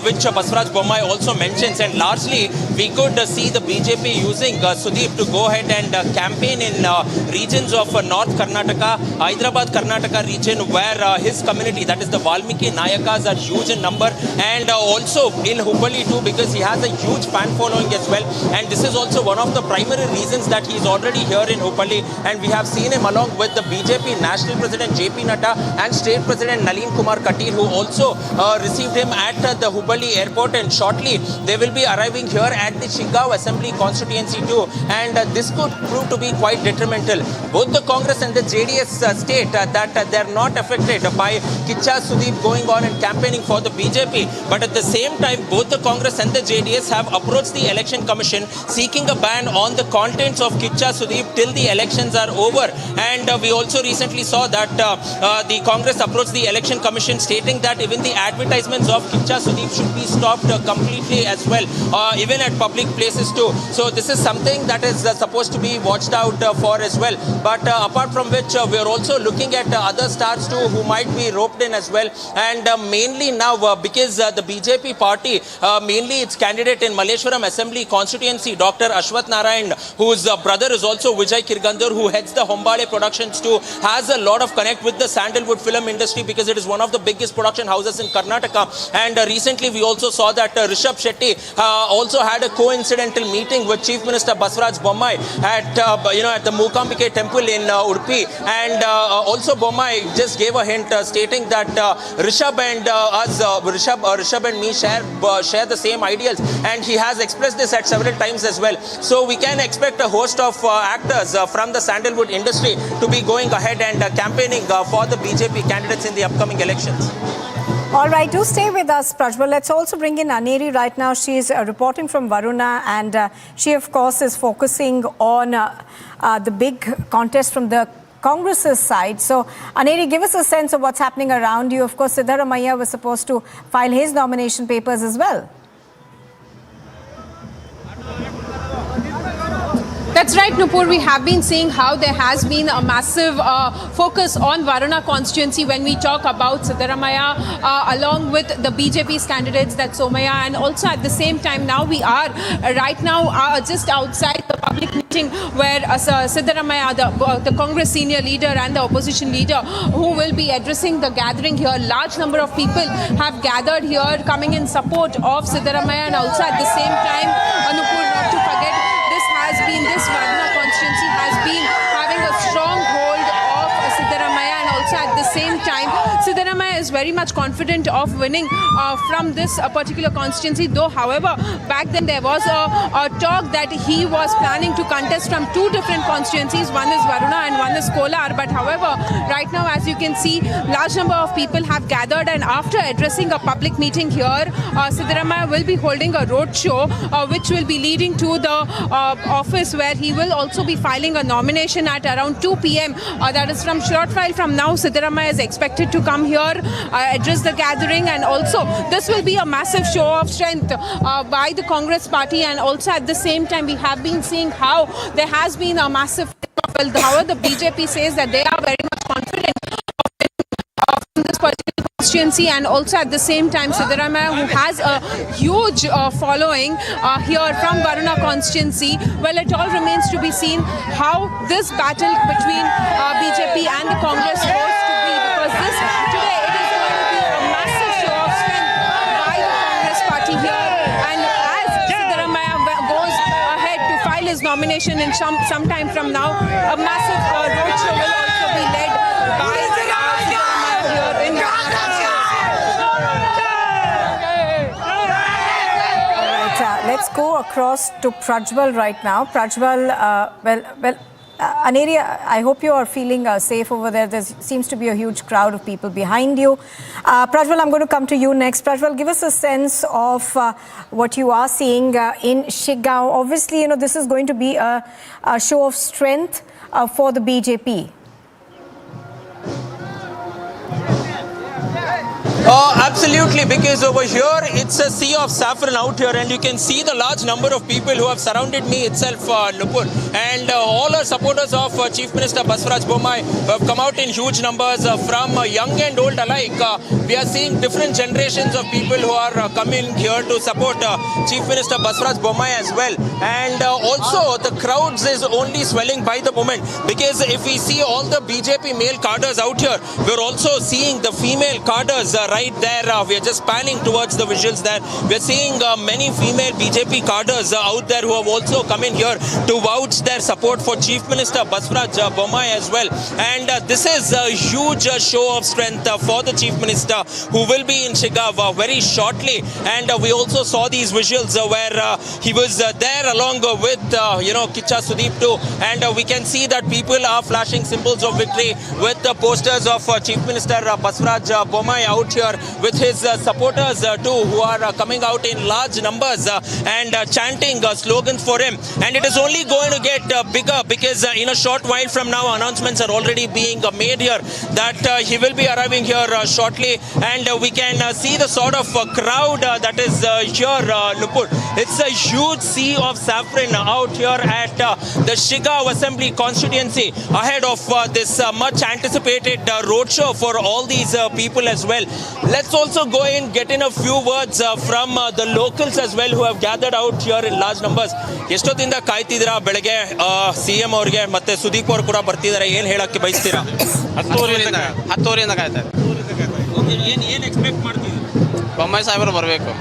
which Baswaraj Bommai also mentions, and largely we could see the BJP using Sudeep to go ahead and campaign in regions of North Karnataka, Hyderabad Karnataka region, where his community, that is the Valmiki Nayakas, are huge in number, and also in Hubballi too, because he has a huge fan following as well, and this is also one of the primary reasons that he's already here in Hubballi, and we have seen him along with the BJP National President JP Nadda and State President Nalin Kumar Katir, who also received him at the Hubballi airport, and shortly they will be arriving here at the Shiggaon Assembly constituency too, and this could prove to be quite detrimental. Both the Congress and the JDS state that they are not affected by Kicha Sudeep going on and campaigning for the BJP, but at the same time both the Congress and the JDS have approached the Election Commission seeking a ban on the contents of Kicha Sudeep till the elections are over. And we also recently saw that the Congress approached the Election Commission stating that even the advertisements of Kicha Sudeep should be stopped completely as well, even at public places too. So this is something that is supposed to be watched out for as well. But apart from which, we are also looking at other stars too who might be roped in as well. And mainly now, because the BJP party, mainly its candidate in Malleshwaram Assembly constituency, Dr. Ashwath Narayan, whose brother is also Vijay Kirgandur, who heads the Hombale Productions too, has a lot of connect with the Sandalwood film industry because it is one of the biggest production houses in Karnataka. And recently we also saw that Rishabh Shetty also had a coincidental meeting with Chief Minister Baswaraj Bommai at the Mookambike temple in Udupi, and also Bommai just gave a hint stating that Rishabh and Rishabh and me share the same ideals, and he has expressed this at several times as well. So we can expect a host of actors from the Sandalwood industry to be going ahead and campaigning for the BJP candidates in the upcoming elections. All right, do stay with us, Prajwal. Let's also bring in Aneri right now. She is reporting from Varuna, and she, of course, is focusing on the big contest from the Congress's side. So, Aneri, give us a sense of what's happening around you. Of course, Siddaramaiah was supposed to file his nomination papers as well. That's right, Nupur. We have been seeing how there has been a massive focus on Varuna constituency when we talk about Siddaramaiah along with the BJP's candidates, that's Somaya, and also at the same time now we are right now just outside the public meeting where Siddaramaiah, the Congress senior leader and the opposition leader who will be addressing the gathering here. Large number of people have gathered here coming in support of Siddaramaiah, and also at the same time, Nupur, not to forget, this Varuna constituency has been having a strong hold of Siddaramaiah, and also at the same time Siddaramaiah is very much confident of winning from this particular constituency, though however back then there was a talk that he was planning to contest from two different constituencies, one is Varuna and one is Kolar, but however right now as you can see large number of people have gathered, and after addressing a public meeting here, Siddaramaiah will be holding a road show which will be leading to the office where he will also be filing a nomination at around 2 p.m. That is from short while from now. Siddaramaiah is expected to come here, address the gathering, and also this will be a massive show of strength by the Congress party, and also at the same time we have been seeing how there has been a massive however the BJP says that they are very much confident of this particular constituency, and also at the same time Siddaramaiah, who has a huge following here from Varuna constituency. Well, it all remains to be seen how this battle between BJP and the Congress goes to be, because this today it is going to be a massive show of strength by the Congress party nomination in some time from now. A massive roadshow will also be led by here in Let's go across to Prajwal right now. Prajwal, an area, I hope you are feeling safe over there. There seems to be a huge crowd of people behind you. Prajwal, I'm going to come to you next. Prajwal, give us a sense of what you are seeing in Shiggaon. Obviously, you know, this is going to be a show of strength for the BJP. Absolutely, because over here it's a sea of saffron out here, and you can see the large number of people who have surrounded me itself, Nupur, and all our supporters of Chief Minister Baswaraj Bommai have come out in huge numbers from young and old alike. We are seeing different generations of people who are coming here to support Chief Minister Baswaraj Bommai as well, and also the crowds is only swelling by the moment, because if we see all the BJP male cadres out here, we're also seeing the female cadres right there. We are just panning towards the visuals there. We are seeing many female BJP cadres out there who have also come in here to vouch their support for Chief Minister Baswaraj Bommai as well. And this is a huge show of strength for the Chief Minister, who will be in Shiggaon very shortly. And we also saw these visuals where he was there along with Kicha Sudeep too. And we can see that people are flashing symbols of victory with the posters of Chief Minister Baswaraj Bommai out here with his supporters too, who are coming out in large numbers and chanting slogans for him. And it is only going to get bigger, because in a short while from now, announcements are already being made here that he will be arriving here shortly, and we can see the sort of crowd that is here, Nupur. It's a huge sea of saffron out here at the Shiggaon Assembly constituency ahead of this much anticipated roadshow for all these people as well. Let's also go in, get in a few words from the locals as well, who have gathered out here in large numbers. ಎಷ್ಟೊತ್ತಿಂದ ಕಾಯ್ತಿದ್ದೀರಾ? ಬೆಳಗ್ಗೆ CM ಅವರಿಗೆ ಮತ್ತೆ ಸುದೀಪ್ ಅವರು ಕೂಡ ಬರ್ತಿದ್ದಾರೆ, ಏನು ಹೇಳಕ್ಕೆ ಬಯಸ್ತೀರಾ? 10 ಕಾಯ್ತಾರೆ. ಏನು expect ಮಾಡ್ತಿದ್ದೀರಾ? ಬೊಮ್ಮಾಯಿ ಸಾಹೇಬರು ಬರಬೇಕು.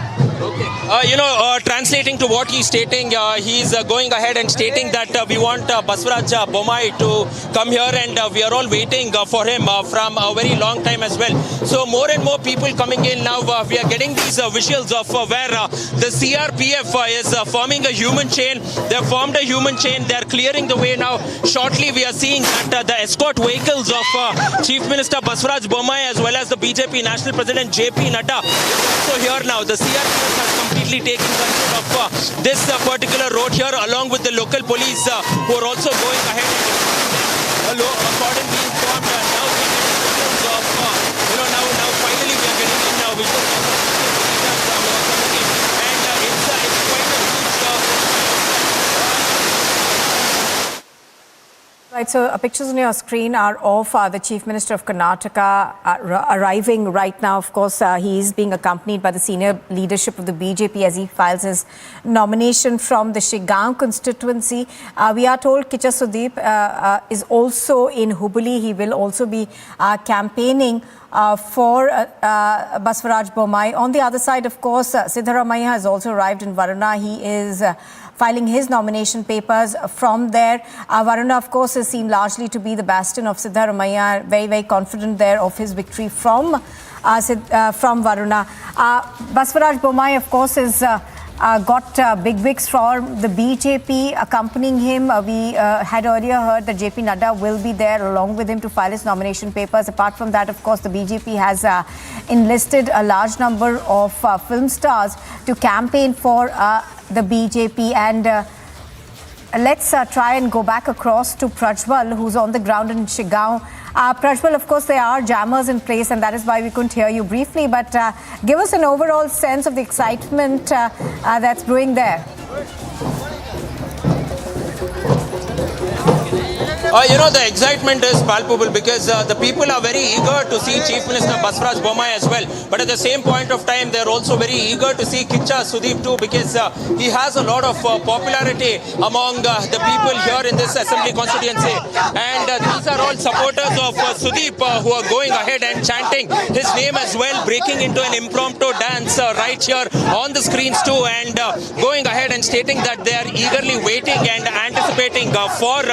Translating to what he's stating, he's going ahead and stating that we want Baswaraj Bommai to come here, and we are all waiting for him from a very long time as well. So more and more people coming in now. We are getting these visuals of where the CRPF is forming a human chain. They have formed a human chain. They are clearing the way now. Shortly we are seeing that the escort vehicles of Chief Minister Baswaraj Bommai as well as the BJP National President JP Nadda so here now. The CRPF has completely taken control of this particular road here, along with the local police who are also going ahead and a cordon being formed. Now we are getting visuals of, now finally we are getting in now visuals of and it's quite a huge Right, so pictures on your screen are of the Chief Minister of Karnataka arriving right now. Of course, he is being accompanied by the senior leadership of the BJP as he files his nomination from the Shiggaon constituency. We are told Kicha Sudeep is also in Hubli. He will also be campaigning for Baswaraj Bommai. On the other side, of course, Siddaramaiah has also arrived in Varuna. He is filing his nomination papers from there. Varuna, of course, is seen largely to be the bastion of Siddaramaiah. Very, very confident there of his victory from Varuna. Baswaraj Bommai, of course, is got big wigs for the BJP accompanying him. We had earlier heard that JP Nadda will be there along with him to file his nomination papers. Apart from that, of course, the BJP has enlisted a large number of film stars to campaign for the BJP. And let's try and go back across to Prajwal, who's on the ground in Shiggaon. Prajwal, of course, there are jammers in place, and that is why we couldn't hear you briefly. But give us an overall sense of the excitement that's brewing there. The excitement is palpable because the people are very eager to see Chief Minister Baswaraj Bommai as well. But at the same point of time, they're also very eager to see Kicha Sudeep too, because he has a lot of popularity among the people here in this assembly constituency. And these are all supporters of Sudeep who are going ahead and chanting his name as well, breaking into an impromptu dance right here on the screens too, and going ahead and stating that they are eagerly waiting and anticipating for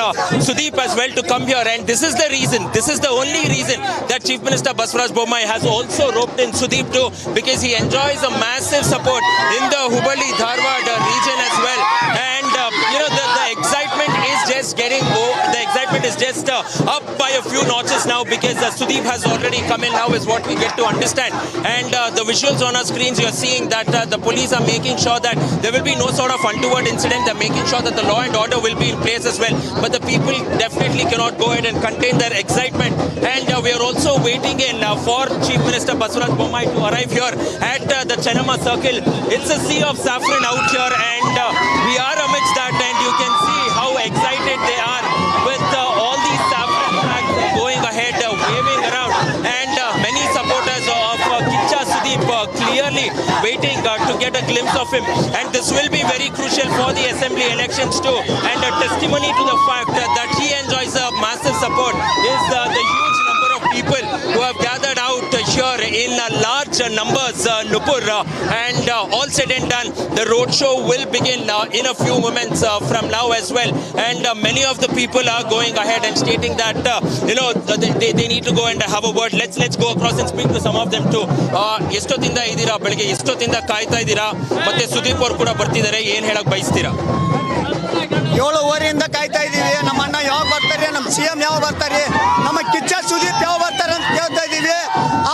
Sudeep as well to come here. And this is the reason, this is the only reason that Chief Minister Baswaraj Bommai has also roped in Sudeep too, because he enjoys a massive support in the Hubballi-Dharwad region as well. And the excitement is just up by a few notches now, because Sudeep has already come in now is what we get to understand. And the visuals on our screens, you're seeing that the police are making sure that there will be no sort of untoward incident. They're making sure that the law and order will be in place as well. But the people definitely cannot go ahead and contain their excitement. And we are also waiting in for Chief Minister Baswaraj Bommai to arrive here at the Chennamma Circle. It's a sea of saffron out here, and we are amidst that, and you can see how excited they are with all these saffron flags going ahead, waving around. And many supporters of Kicha Sudeep clearly waiting to get a glimpse of him. And this will be very crucial for the assembly elections too. And a testimony to the fact that he enjoys a massive support is the huge number of people who have gathered out here in large numbers, Nupur. And all said and done, the roadshow will begin in a few moments from now as well. And many of the people are going ahead and stating that they need to go and have a word. Let's go across and speak to some of them too. ಎಷ್ಟೊತ್ತಿಂದ ಇದ್ದೀರಾ, ಬೆಳಗ್ಗೆ ಎಷ್ಟೊತ್ತಿಂದ ಕಾಯ್ತಾ ಇದ್ದೀರಾ, ಮತ್ತೆ ಸುದೀಪ್ ಅವರು ಕೂಡ ಬರ್ತಿದ್ದಾರೆ, ಏನ್ ಹೇಳಕ್ ಬಯಸ್ತೀರಾ? 7:15 ಕಾಯ್ತಾ ಇದೀವಿ. ನಮ್ಮ ಅಣ್ಣ ಯಾವಾಗ ಬರ್ತಾರೆ, ನಮ್ಮ CM ಯಾವಾಗ ಬರ್ತಾರೆ, ನಮ್ಮ ಕಿಚ್ಚ ಸುದೀಪ್ ಯಾವಾಗ ಬರ್ತಾರೆ ಅಂತ ಕೇಳ್ತಾ ಇದೀವಿ.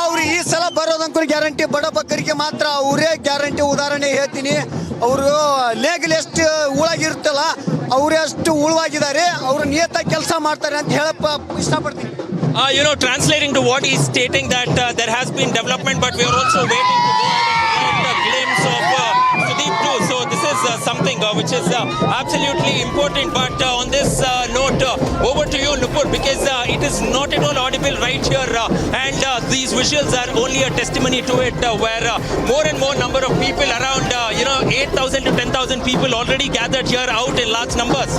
ಅವ್ರು ಈ ಸಲ ಬರೋದಂಕೂ ಗ್ಯಾರಂಟಿ, ಬಡಬಗ್ಗರಿಗೆ ಮಾತ್ರ ಅವರೇ ಗ್ಯಾರಂಟಿ. ಉದಾಹರಣೆ ಹೇಳ್ತೀನಿ, ಅವರು ಲೇಗಲ್ ಎಷ್ಟು ಉಳಾಗಿರುತ್ತಲ್ಲ ಅವರೇ ಅಷ್ಟು ಉಳುವಾಗಿದ್ದಾರೆ. ಅವರು ನಿಯತ್ತಾಗಿ ಕೆಲಸ ಮಾಡ್ತಾರೆ ಅಂತ ಹೇಳಪ್ಪ ಇಷ್ಟಪಡ್ತೀನಿ. Translating to what he's stating, that there has been development, but we are also waiting to go ahead and get a glimpse of Sudeep too. So this is something which is absolutely important. But on this note, over to you, Nupur, because it is not at all audible right here, and these visuals are only a testimony to it, where more and more number of people, around 8,000 to 10,000 people already gathered here out in large numbers.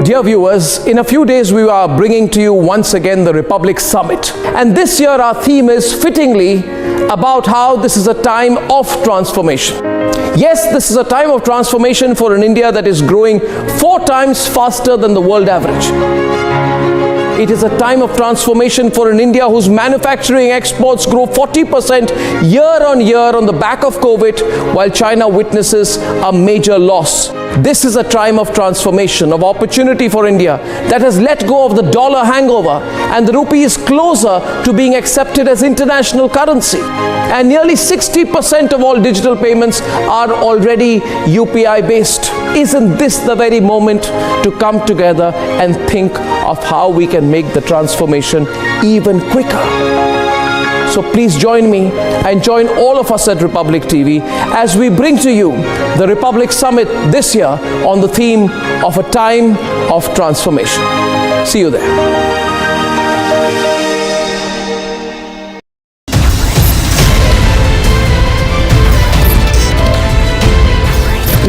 Dear viewers, in a few days we are bringing to you once again the Republic Summit. And this year our theme is fittingly about how this is a time of transformation. Yes, this is a time of transformation for an India that is growing 4 times faster than the world average. It is a time of transformation for an India whose manufacturing exports grow 40% year on year on the back of COVID, while China witnesses a major loss. This is a time of transformation, of opportunity for India that has let go of the dollar hangover, and the rupee is closer to being accepted as international currency. And nearly 60% of all digital payments are already UPI based. Isn't this the very moment to come together and think of how we can make the transformation even quicker? So please join me and join all of us at Republic TV as we bring to you the Republic Summit this year on the theme of a time of transformation. See you there.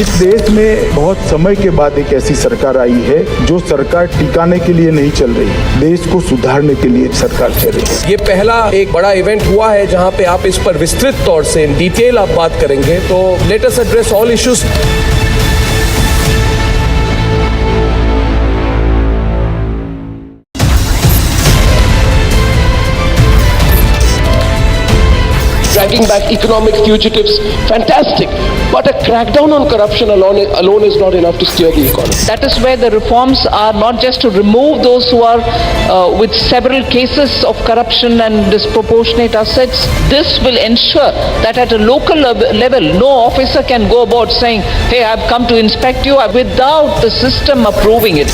इस देश में बहुत समय के बाद एक ऐसी सरकार आई है जो सरकार टिकाने के लिए नहीं चल रही, देश को सुधारने के लिए सरकार चल रही है। ये पहला एक बड़ा इवेंट हुआ है जहां पे आप इस पर विस्तृत तौर से इन डिटेल आप बात करेंगे, तो let us address all issues. Dragging back economic fugitives, fantastic. But a crackdown on corruption alone is not enough to steer the economy. That is where the reforms are not just to remove those who are with several cases of corruption and disproportionate assets. This will ensure that at a local level, no officer can go about saying, hey, I've come to inspect you, without the system approving it.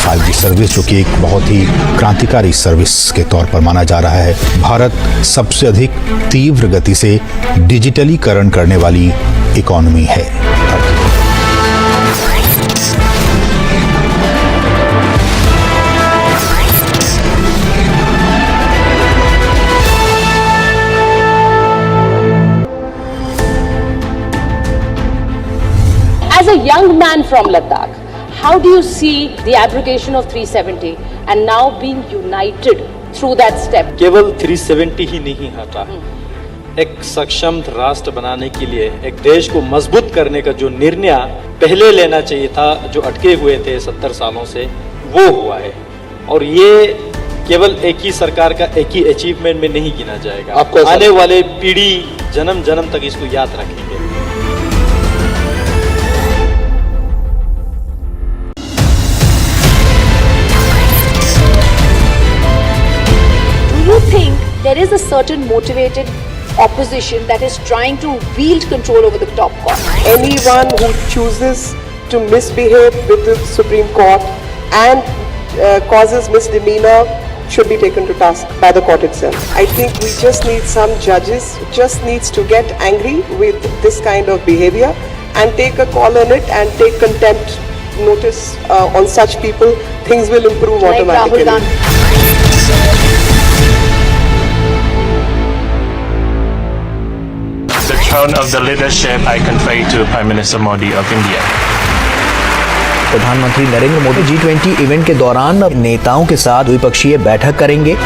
5G service, जो कि एक बहुत ही क्रांतिकारी service के तौर पर माना जा रहा है। भारत सबसे अधिक तीव्र गति से डिजिटलीकरण करने वाली इकोनॉमी है। As a young man from Ladakh, how do you see the abrogation of 370 and now being united through that step? केवल 370 ही नहीं हटा, एक सक्षम राष्ट्र बनाने के लिए, एक देश को मजबूत करने का जो निर्णय पहले लेना चाहिए था, जो अटके हुए थे 70 सालों से, वो हुआ है। और ये केवल एक ही सरकार का एक ही अचीवमेंट में नहीं गिना जाएगा। आने वाले पीढ़ी जन्म जन्म तक इसको याद रखेंगे। Do you think there is a certain motivated opposition that is trying to wield control over the top court? Anyone who chooses to misbehave with the Supreme Court and causes misdemeanor should be taken to task by the court itself. I think we just need some judges who just needs to get angry with this kind of behavior and take a call on it and take contempt notice on such people. Things will improve automatically. The throne of the leadership I convey to Prime Minister Modi of India. प्रधानमंत्री Narendra Modi G20 event के दौरान नेताओं के साथ द्विपक्षीय बैठक करेंगे।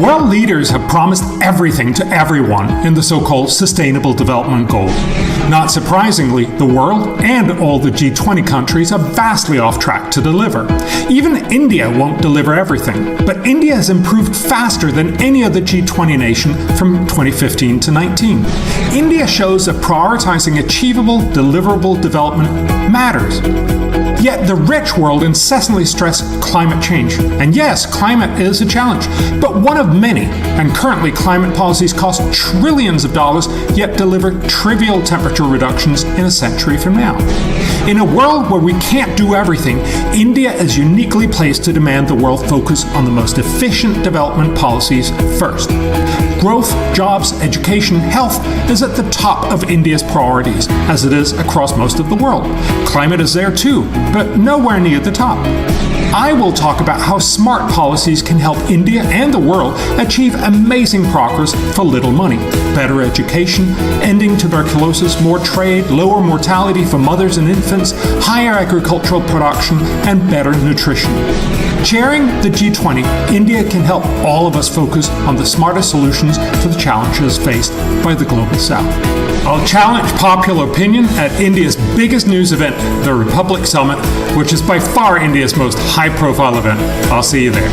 World leaders have promised everything to everyone in the so-called Sustainable Development Goal. Not surprisingly, the world and all the G20 countries are vastly off track to deliver. Even India won't deliver everything, but India has improved faster than any other G20 nation from 2015 to 19. India shows that prioritizing achievable, deliverable development matters. Yet the rich world incessantly stress climate change. And yes, climate is a challenge, but one of many. And currently climate policies cost trillions of dollars, yet deliver trivial temperature reductions in a century from now. In a world where we can't do everything, India is uniquely placed to demand the world focus on the most efficient development policies first. Growth, jobs, education, health is at the top of India's priorities, as it is across most of the world. Climate is there too, but nowhere near the top. I will talk about how smart policies can help India and the world achieve amazing progress for little money. Better education, ending tuberculosis, more trade, lower mortality for mothers and infants, higher agricultural production, and better nutrition. Chairing the G20, India can help all of us focus on the smartest solutions to the challenges faced by the Global South. I'll challenge popular opinion at India's biggest news event, the Republic Summit, which is by far India's most high-profile event. I'll see you there.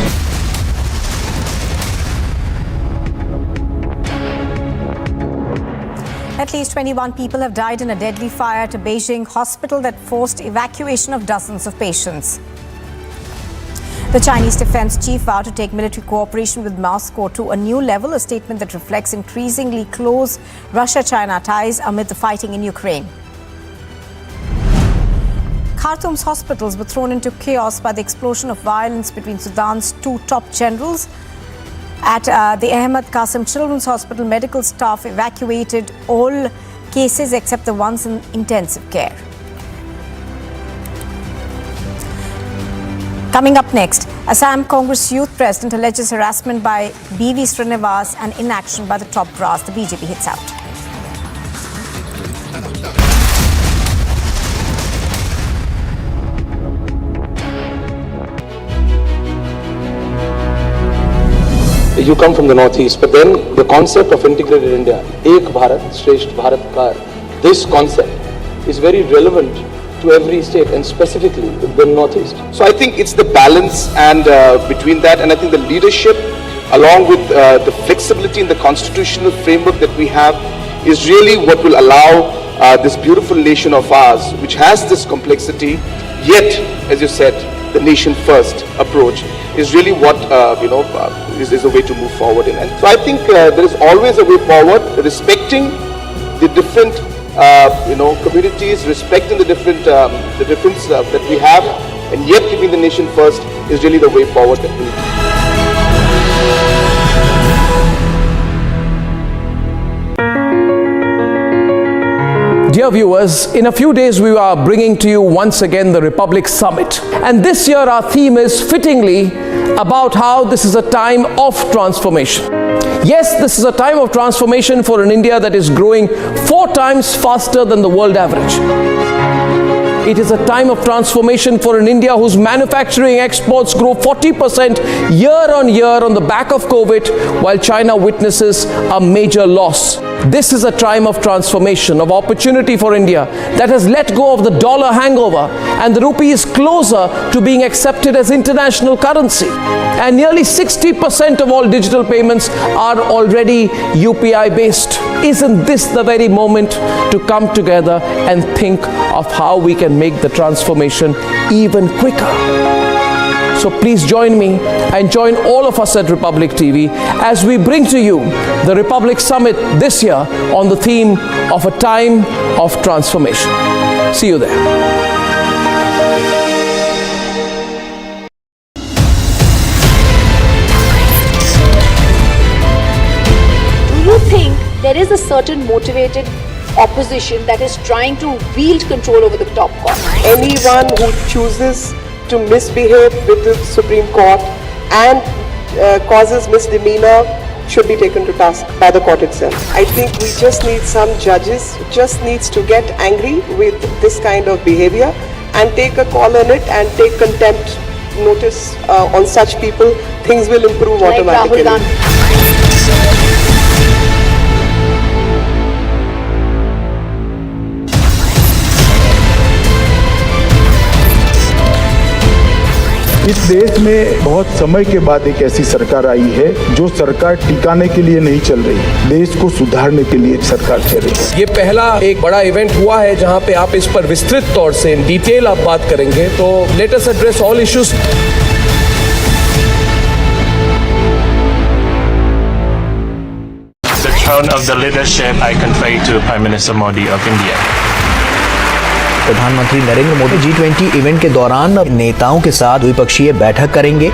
At least 21 people have died in a deadly fire at a Beijing hospital that forced evacuation of dozens of patients. The Chinese defense chief vowed to take military cooperation with Moscow to a new level, a statement that reflects increasingly close Russia-China ties amid the fighting in Ukraine. Khartoum's hospitals were thrown into chaos by the explosion of violence between Sudan's two top generals. At the Ahmad Qasim Children's Hospital, medical staff evacuated all cases except the ones in intensive care. Coming up next, Assam Congress Youth President alleges harassment by BV Srinivas and inaction by the top brass. The BJP hits out. You come from the northeast, but then the concept of integrated India, Ek Bharat, Shresht Bharat Ka, this concept is very relevant to every state and specifically the northeast. So I think it's the balance and between that, and I think the leadership along with the flexibility in the constitutional framework that we have is really what will allow this beautiful nation of ours, which has this complexity, yet, as you said, the nation first approach is really what is a way to move forward in. And so I think there is always a way forward, respecting the different communities, respecting the difference that we have, and yet keeping the nation first is really the way forward that we need. Dear viewers, in a few days we are bringing to you once again the Republic Summit. And this year our theme is fittingly about how this is a time of transformation. Yes, this is a time of transformation for an India that is growing 4 times faster than the world average. It is a time of transformation for an India whose manufacturing exports grow 40% year on year on the back of COVID, while China witnesses a major loss. This is a time of transformation, of opportunity for India that has let go of the dollar hangover, and the rupee is closer to being accepted as international currency. And nearly 60% of all digital payments are already UPI based. Isn't this the very moment to come together and think of how we can make the transformation even quicker? So please join me and join all of us at Republic TV as we bring to you the Republic Summit this year on the theme of a time of transformation. See you there. Do you think there is a certain motivated opposition that is trying to wield control over the top court? Anyone who chooses to misbehave with the Supreme Court and causes misdemeanor should be taken to task by the court itself. I think we just need some judges who just needs to get angry with this kind of behavior and take a call on it and take contempt notice on such people. Things will improve automatically. इस देश में बहुत समय के बाद एक ऐसी सरकार आई है जो सरकार टिकाने के लिए नहीं चल रही, देश को सुधारने के लिए सरकार चल रही है। ये पहला एक बड़ा इवेंट हुआ है जहां पे आप इस पर विस्तृत तौर से इन डिटेल आप बात करेंगे, तो let us address all issues. The throne of the leadership I convey to Prime Minister Modi of India. प्रधानमंत्री नरेंद्र मोदी G20 इवेंट के दौरान नेताओं के साथ द्विपक्षीय बैठक करेंगे।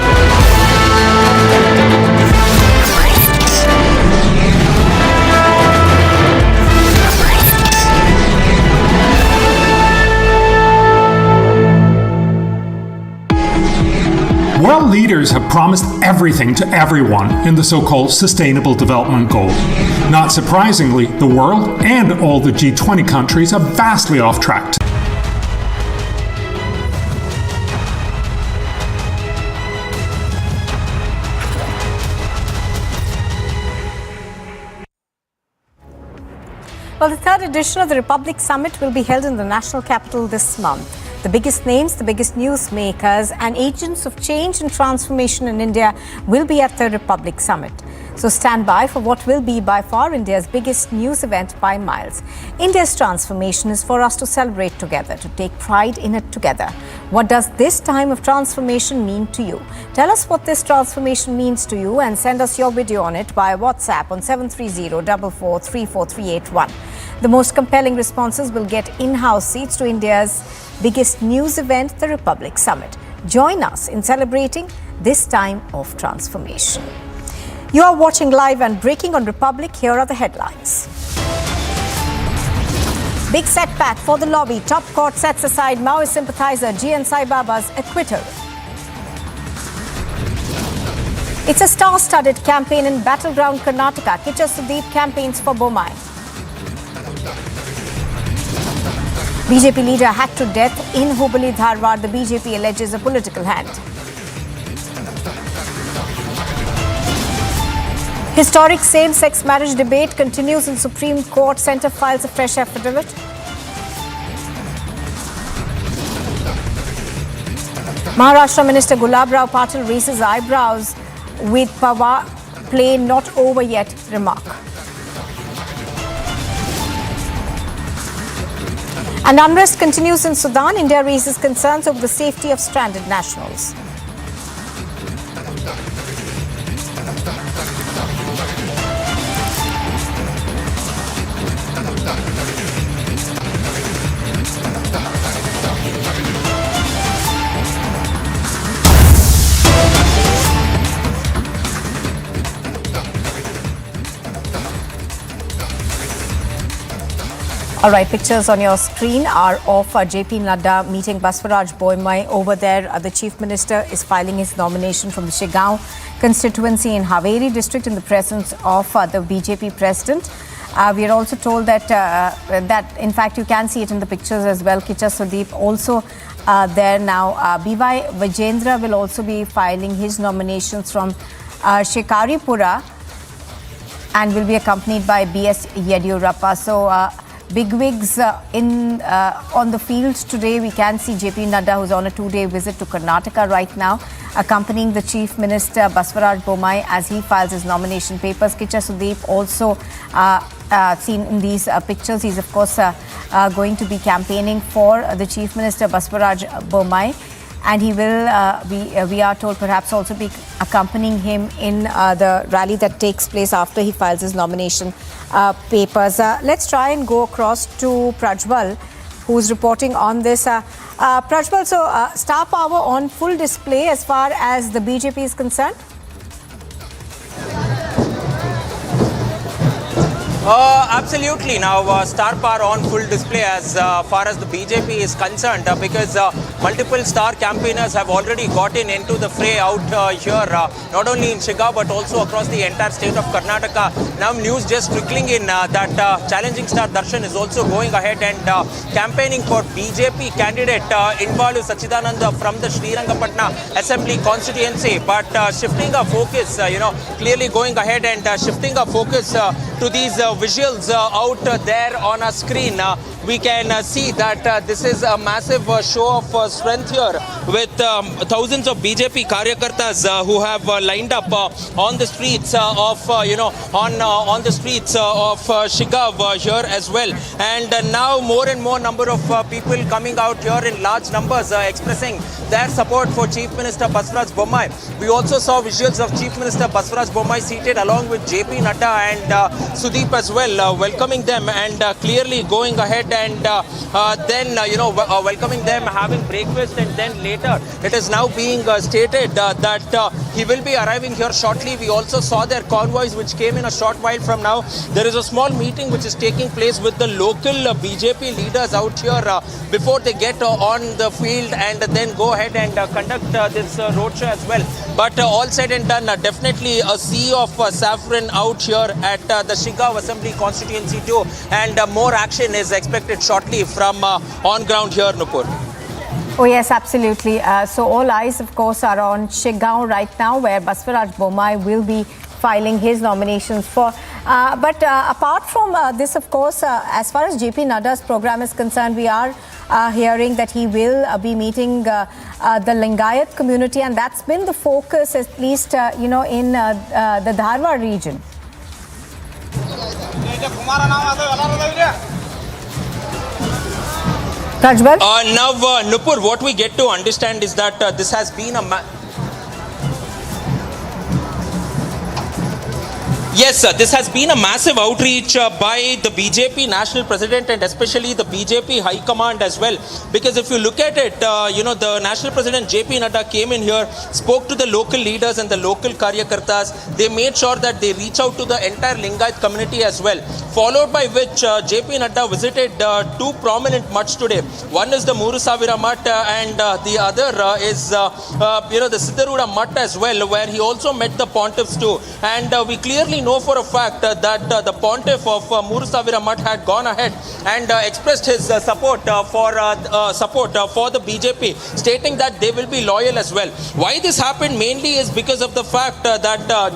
World leaders have promised everything to everyone in the so-called Sustainable Development Goal. Not surprisingly, the world and all the G20 countries are vastly off track. Well, the third edition of the Republic Summit will be held in the national capital this month. The biggest names, the biggest newsmakers and agents of change and transformation in India will be at the Republic Summit. So stand by for what will be by far India's biggest news event by miles. India's transformation is for us to celebrate together, to take pride in it together. What does this time of transformation mean to you? Tell us what this transformation means to you and send us your video on it via WhatsApp on 730-443381. The most compelling responses will get in-house seats to India's biggest news event, the Republic Summit. Join us in celebrating this time of transformation. You are watching live and breaking on Republic. Here are the headlines. Big setback for the lobby. Top court sets aside Maoist sympathizer GN Sai Baba's acquittal. It's a star-studded campaign in battleground Karnataka. Kicha Sudeep campaigns for Bomai. BJP leader hacked to death in Hubballi, Dharwad. The BJP alleges a political hand. Historic same-sex marriage debate continues in Supreme Court. Centre files a fresh affidavit. Maharashtra Minister Gulab Rao Patil raises eyebrows with Pawar play not over yet remark. And unrest continues in Sudan. India raises concerns over the safety of stranded nationals. All right, pictures on your screen are of JP Nadda meeting Baswaraj Boimai over there. The Chief Minister is filing his nomination from the Shigaon constituency in Haveri district in the presence of the BJP president. We are also told that in fact you can see it in the pictures as well. Kicha Sudeep also there now. BY Vijendra will also be filing his nominations from Shikaripura and will be accompanied by BS Yediyurappa. So bigwigs on the field today. We can see JP Nadda, who's on a 2-day visit to Karnataka right now, accompanying the Chief Minister Baswaraj Bommai as he files his nomination papers. Kicha Sudeep also seen in these pictures. He's of course going to be campaigning for the Chief Minister Baswaraj Bommai, and he will we are told perhaps also be accompanying him in the rally that takes place after he files his nomination papers. Let's try and go across to Prajwal, who's reporting on this. Prajwal, so star power on full display as far as the BJP is concerned? Absolutely. Now, star power on full display as far as the BJP is concerned, because multiple star campaigners have already gotten into the fray out here, not only in Shigaon but also across the entire state of Karnataka. Now, news just trickling in that challenging star Darshan is also going ahead and campaigning for BJP candidate Invalu Sachidananda from the Srirangapatna Assembly constituency, but shifting our focus, clearly going ahead and shifting our focus to these visuals out there on our screen. We can see that this is a massive show of strength here with thousands of BJP karyakartas who have lined up on the streets of on the streets of Shigaon here as well. And now more and more number of people coming out here in large numbers expressing their support for Chief Minister Baswaraj Bommai. We also saw visuals of Chief Minister Baswaraj Bommai seated along with JP Nadda and Sudeep as well, welcoming them and clearly going ahead and then welcoming them, having breakfast, and then later it is now being stated that he will be arriving here shortly. We also saw their convoys which came in a short while from now. There is a small meeting which is taking place with the local BJP leaders out here before they get on the field and then go ahead and conduct this roadshow as well. But all said and done, definitely a sea of saffron out here at the Shigaon Assembly constituency too, and more action is expected shortly from on ground here, Nupur. Oh yes, absolutely. So all eyes of course are on Shigaon right now, where Baswaraj Bommai will be filing his nominations for. But apart from this, of course, as far as JP Nadda's program is concerned, we are hearing that he will be meeting the Lingayat community, and that's been the focus, at least in the Dharwad region. Prajwal? Now, Nupur, what we get to understand is that this has been a... Yes, this has been a massive outreach by the BJP national president and especially the BJP high command as well. Because if you look at it, the national president JP Nadda came in here, spoke to the local leaders and the local karyakartas. They made sure that they reach out to the entire Lingayat community as well. Followed by which JP Nadda visited two prominent mutts today. One is the Murusavira mutt and the other is the Siddharuda mutt as well, where he also met the pontiffs too. And we clearly know for a fact that the pontiff of Murusavira mutt had gone ahead and expressed his support for the BJP, stating that they will be loyal as well. Why this happened mainly is because of the fact that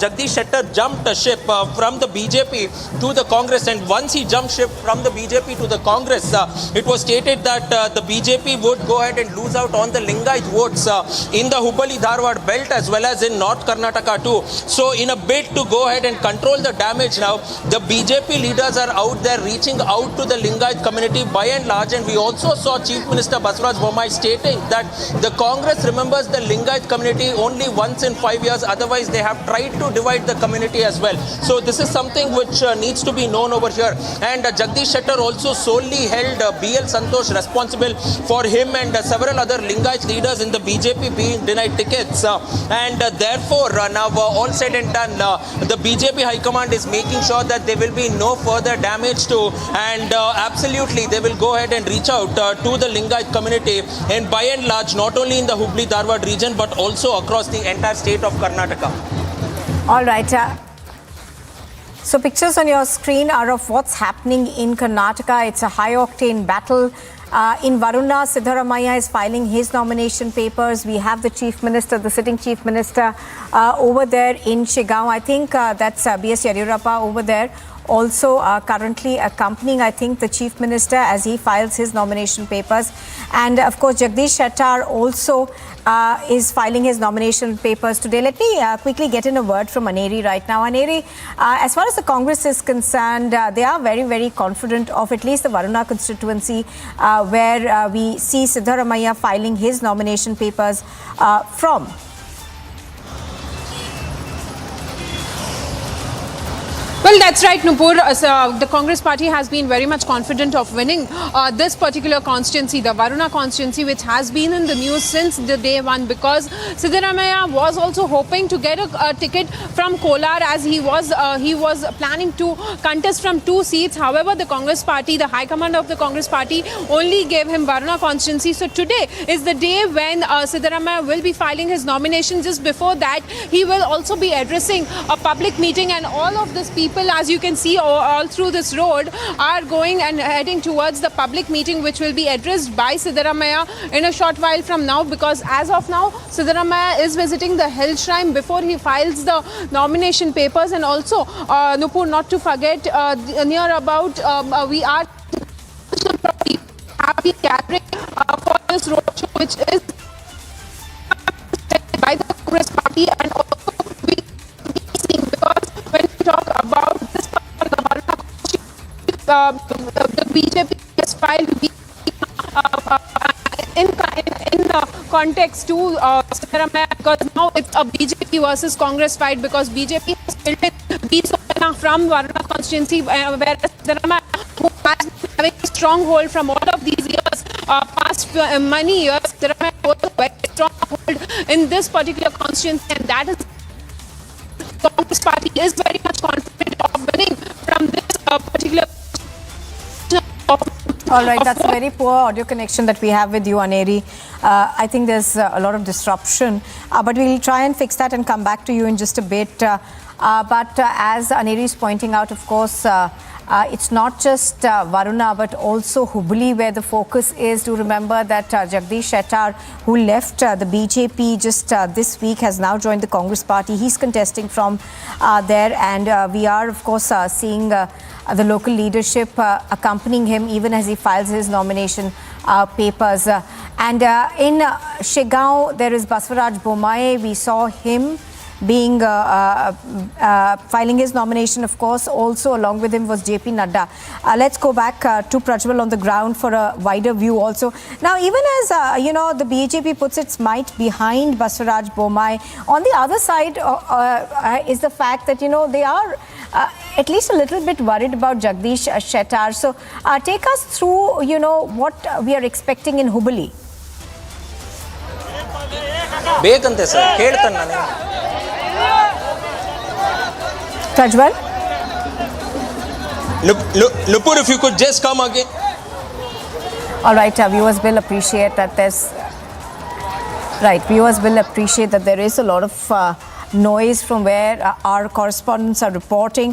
Jagdish Shettar jumped ship from the BJP to the Congress, and once he jumped ship from the BJP to the Congress, it was stated that the BJP would go ahead and lose out on the Lingayat votes in the Hubballi Dharwad belt as well as in North Karnataka too. So in a bid to go ahead and control the damage now. The BJP leaders are out there reaching out to the Lingayat community by and large, and we also saw Chief Minister Baswaraj Bommai stating that the Congress remembers the Lingayat community only once in 5 years, otherwise they have tried to divide the community as well. So this is something which needs to be known over here. And Jagdish Shettar also solely held BL Santosh responsible for him and several other Lingayat leaders in the BJP being denied tickets. And therefore, now all said and done, the BJP High Command is making sure that there will be no further damage to, and absolutely they will go ahead and reach out to the Lingayat community, and by and large, not only in the Hubli-Dharwad region, but also across the entire state of Karnataka. All right. So pictures on your screen are of what's happening in Karnataka. It's a high-octane battle. In Varuna, Siddaramaiah is filing his nomination papers. We have the Chief Minister, the sitting Chief Minister over there in Shigaon. I think that's B.S. Yadurappa over there, also currently accompanying, I think, the Chief Minister as he files his nomination papers. And of course, Jagdish Shettar also is filing his nomination papers today. Let me quickly get in a word from Aneri right now. Aneri, as far as the Congress is concerned, they are very, very confident of at least the Varuna constituency, where we see Siddaramaiah filing his nomination papers from. Well, that's right, Nupur. The Congress party has been very much confident of winning this particular constituency, the Varuna constituency, which has been in the news since the day one, because Siddaramaiah was also hoping to get a ticket from Kolar, as he was planning to contest from 2 seats. However, the Congress party, the High Command of the Congress party, only gave him Varuna constituency. So today is the day when Siddaramaiah will be filing his nomination. Just before that, he will also be addressing a public meeting, and all of these people, as you can see all through this road, are going and heading towards the public meeting, which will be addressed by Siddaramaiah in a short while from now, because as of now, Siddaramaiah is visiting the Hill Shrine before he files the nomination papers. And also, Nupur, not to forget, near about we are happy gathering for this roadshow, which is by the Congress party, and also we seeing, because when we talk about this the BJP has filed in context to Siddaramaiah, because now it's a BJP versus Congress fight, because BJP has built in peace from Varuna constituency, whereas Siddaramaiah, who has been having a stronghold from all of these years, past many years, Siddaramaiah has a very strong hold in this particular constituency, and that is Congress party is very much confident of winning from this particular. All right, that's a very poor audio connection that we have with you, Aneri. I think there's a lot of disruption, but we'll try and fix that and come back to you in just a bit. But as Aneri is pointing out, of course, it's not just Varuna, but also Hubli, where the focus is. To remember that Jagdish Shettar, who left the BJP just this week, has now joined the Congress party. He's contesting from there, and we are, of course, seeing the local leadership accompanying him even as he files his nomination papers. And in Shigaon, there is Baswaraj Bommai. We saw him being filing his nomination, of course. Also along with him was JP Nadda. Let's go back to Prajwal on the ground for a wider view also. Now, even as you know, the BJP puts its might behind Baswaraj Bommai, on the other side is the fact that, you know, they are at least a little bit worried about Jagdish Shettar. So take us through, you know, what we are expecting in Hubli. ಬೇಕಂತೆ sir ಕೇಳ್ತಾನೆ ನಾನು Prajwal? Nupur, if you could just come again. All right, viewers will appreciate that there's... Right, viewers will appreciate that there is a lot of noise from where our correspondents are reporting.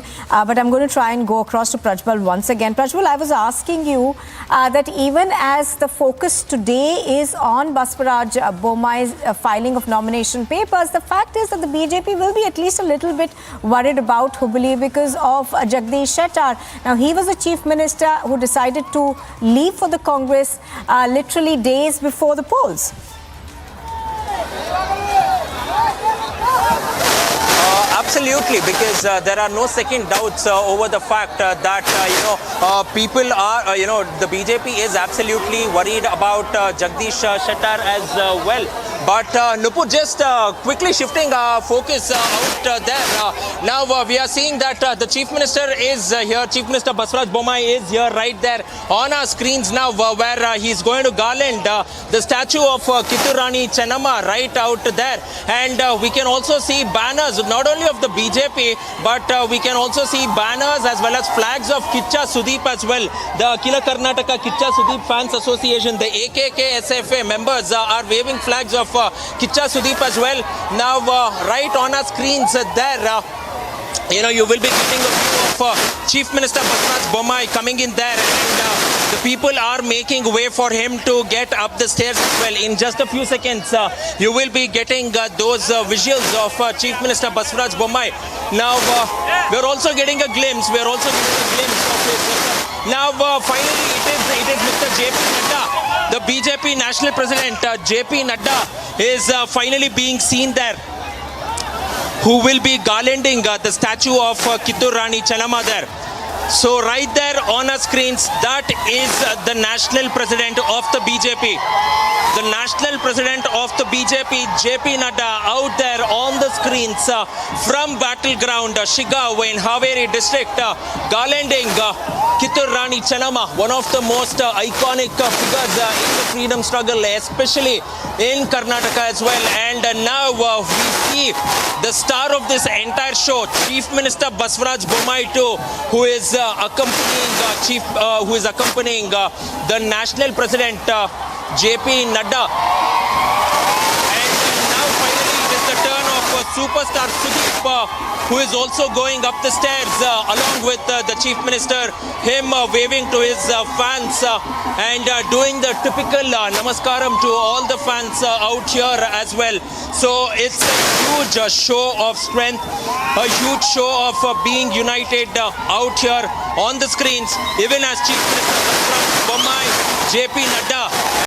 But I'm going to try and go across to Prajwal once again. Prajwal, I was asking you that even as the focus today is on Baswaraj Bommai's filing of nomination papers, the fact is that the BJP will be at least a little bit worried about Hubli because of Jagdish Shettar. Now, he was the chief minister who decided to leave for the Congress literally days before the polls. Absolutely, because there are no second doubts over the fact that people are, the BJP is absolutely worried about Jagdish Shettar as well. But Nupur, just quickly shifting our focus out there. Now we are seeing that the Chief Minister is here. Chief Minister Baswaraj Bommai is here right there on our screens now, where he's going to garland the statue of Kittur Rani Chennamma right out there. And we can also see banners, not only of the BJP, but we can also see banners as well as flags of Kicha Sudeep as well. The Akhila Karnataka Kicha Sudeep Fans Association, the AKK SFA members are waving flags of Kicha Sudeep as well. Now right on our screens there, you will be getting a view of Chief Minister Baswaraj Bommai coming in there, and the people are making way for him to get up the stairs as well. In just a few seconds, you will be getting those visuals of Chief Minister Baswaraj Bommai. Now, we're also getting a glimpse. We're also getting a glimpse of his. Now, finally, it is Mr. J.P. Nadda, the BJP National President. J.P. Nadda is finally being seen there, who will be garlanding the statue of Kittur Rani Chennamma there. So right there on our screens, that is the National President of the BJP. The National President of the BJP, J.P. Nadda, out there on the screens from Battleground, Shiga in Haveri district, garlanding Kittur Rani Chennamma, one of the most iconic figures in the freedom struggle, especially in Karnataka as well. And now we see the star of this entire show, Chief Minister Baswaraj Bommai too, who is accompanying the National President J.P. Nadda. And now finally it is the turn of superstar Sudeep, who is also going up the stairs along with the Chief Minister, him waving to his fans and doing the typical namaskaram to all the fans out here as well. So it's a huge show of strength, a huge show of being united out here on the screens, even as Chief Minister Baswaraj Bommai, J.P. Nadda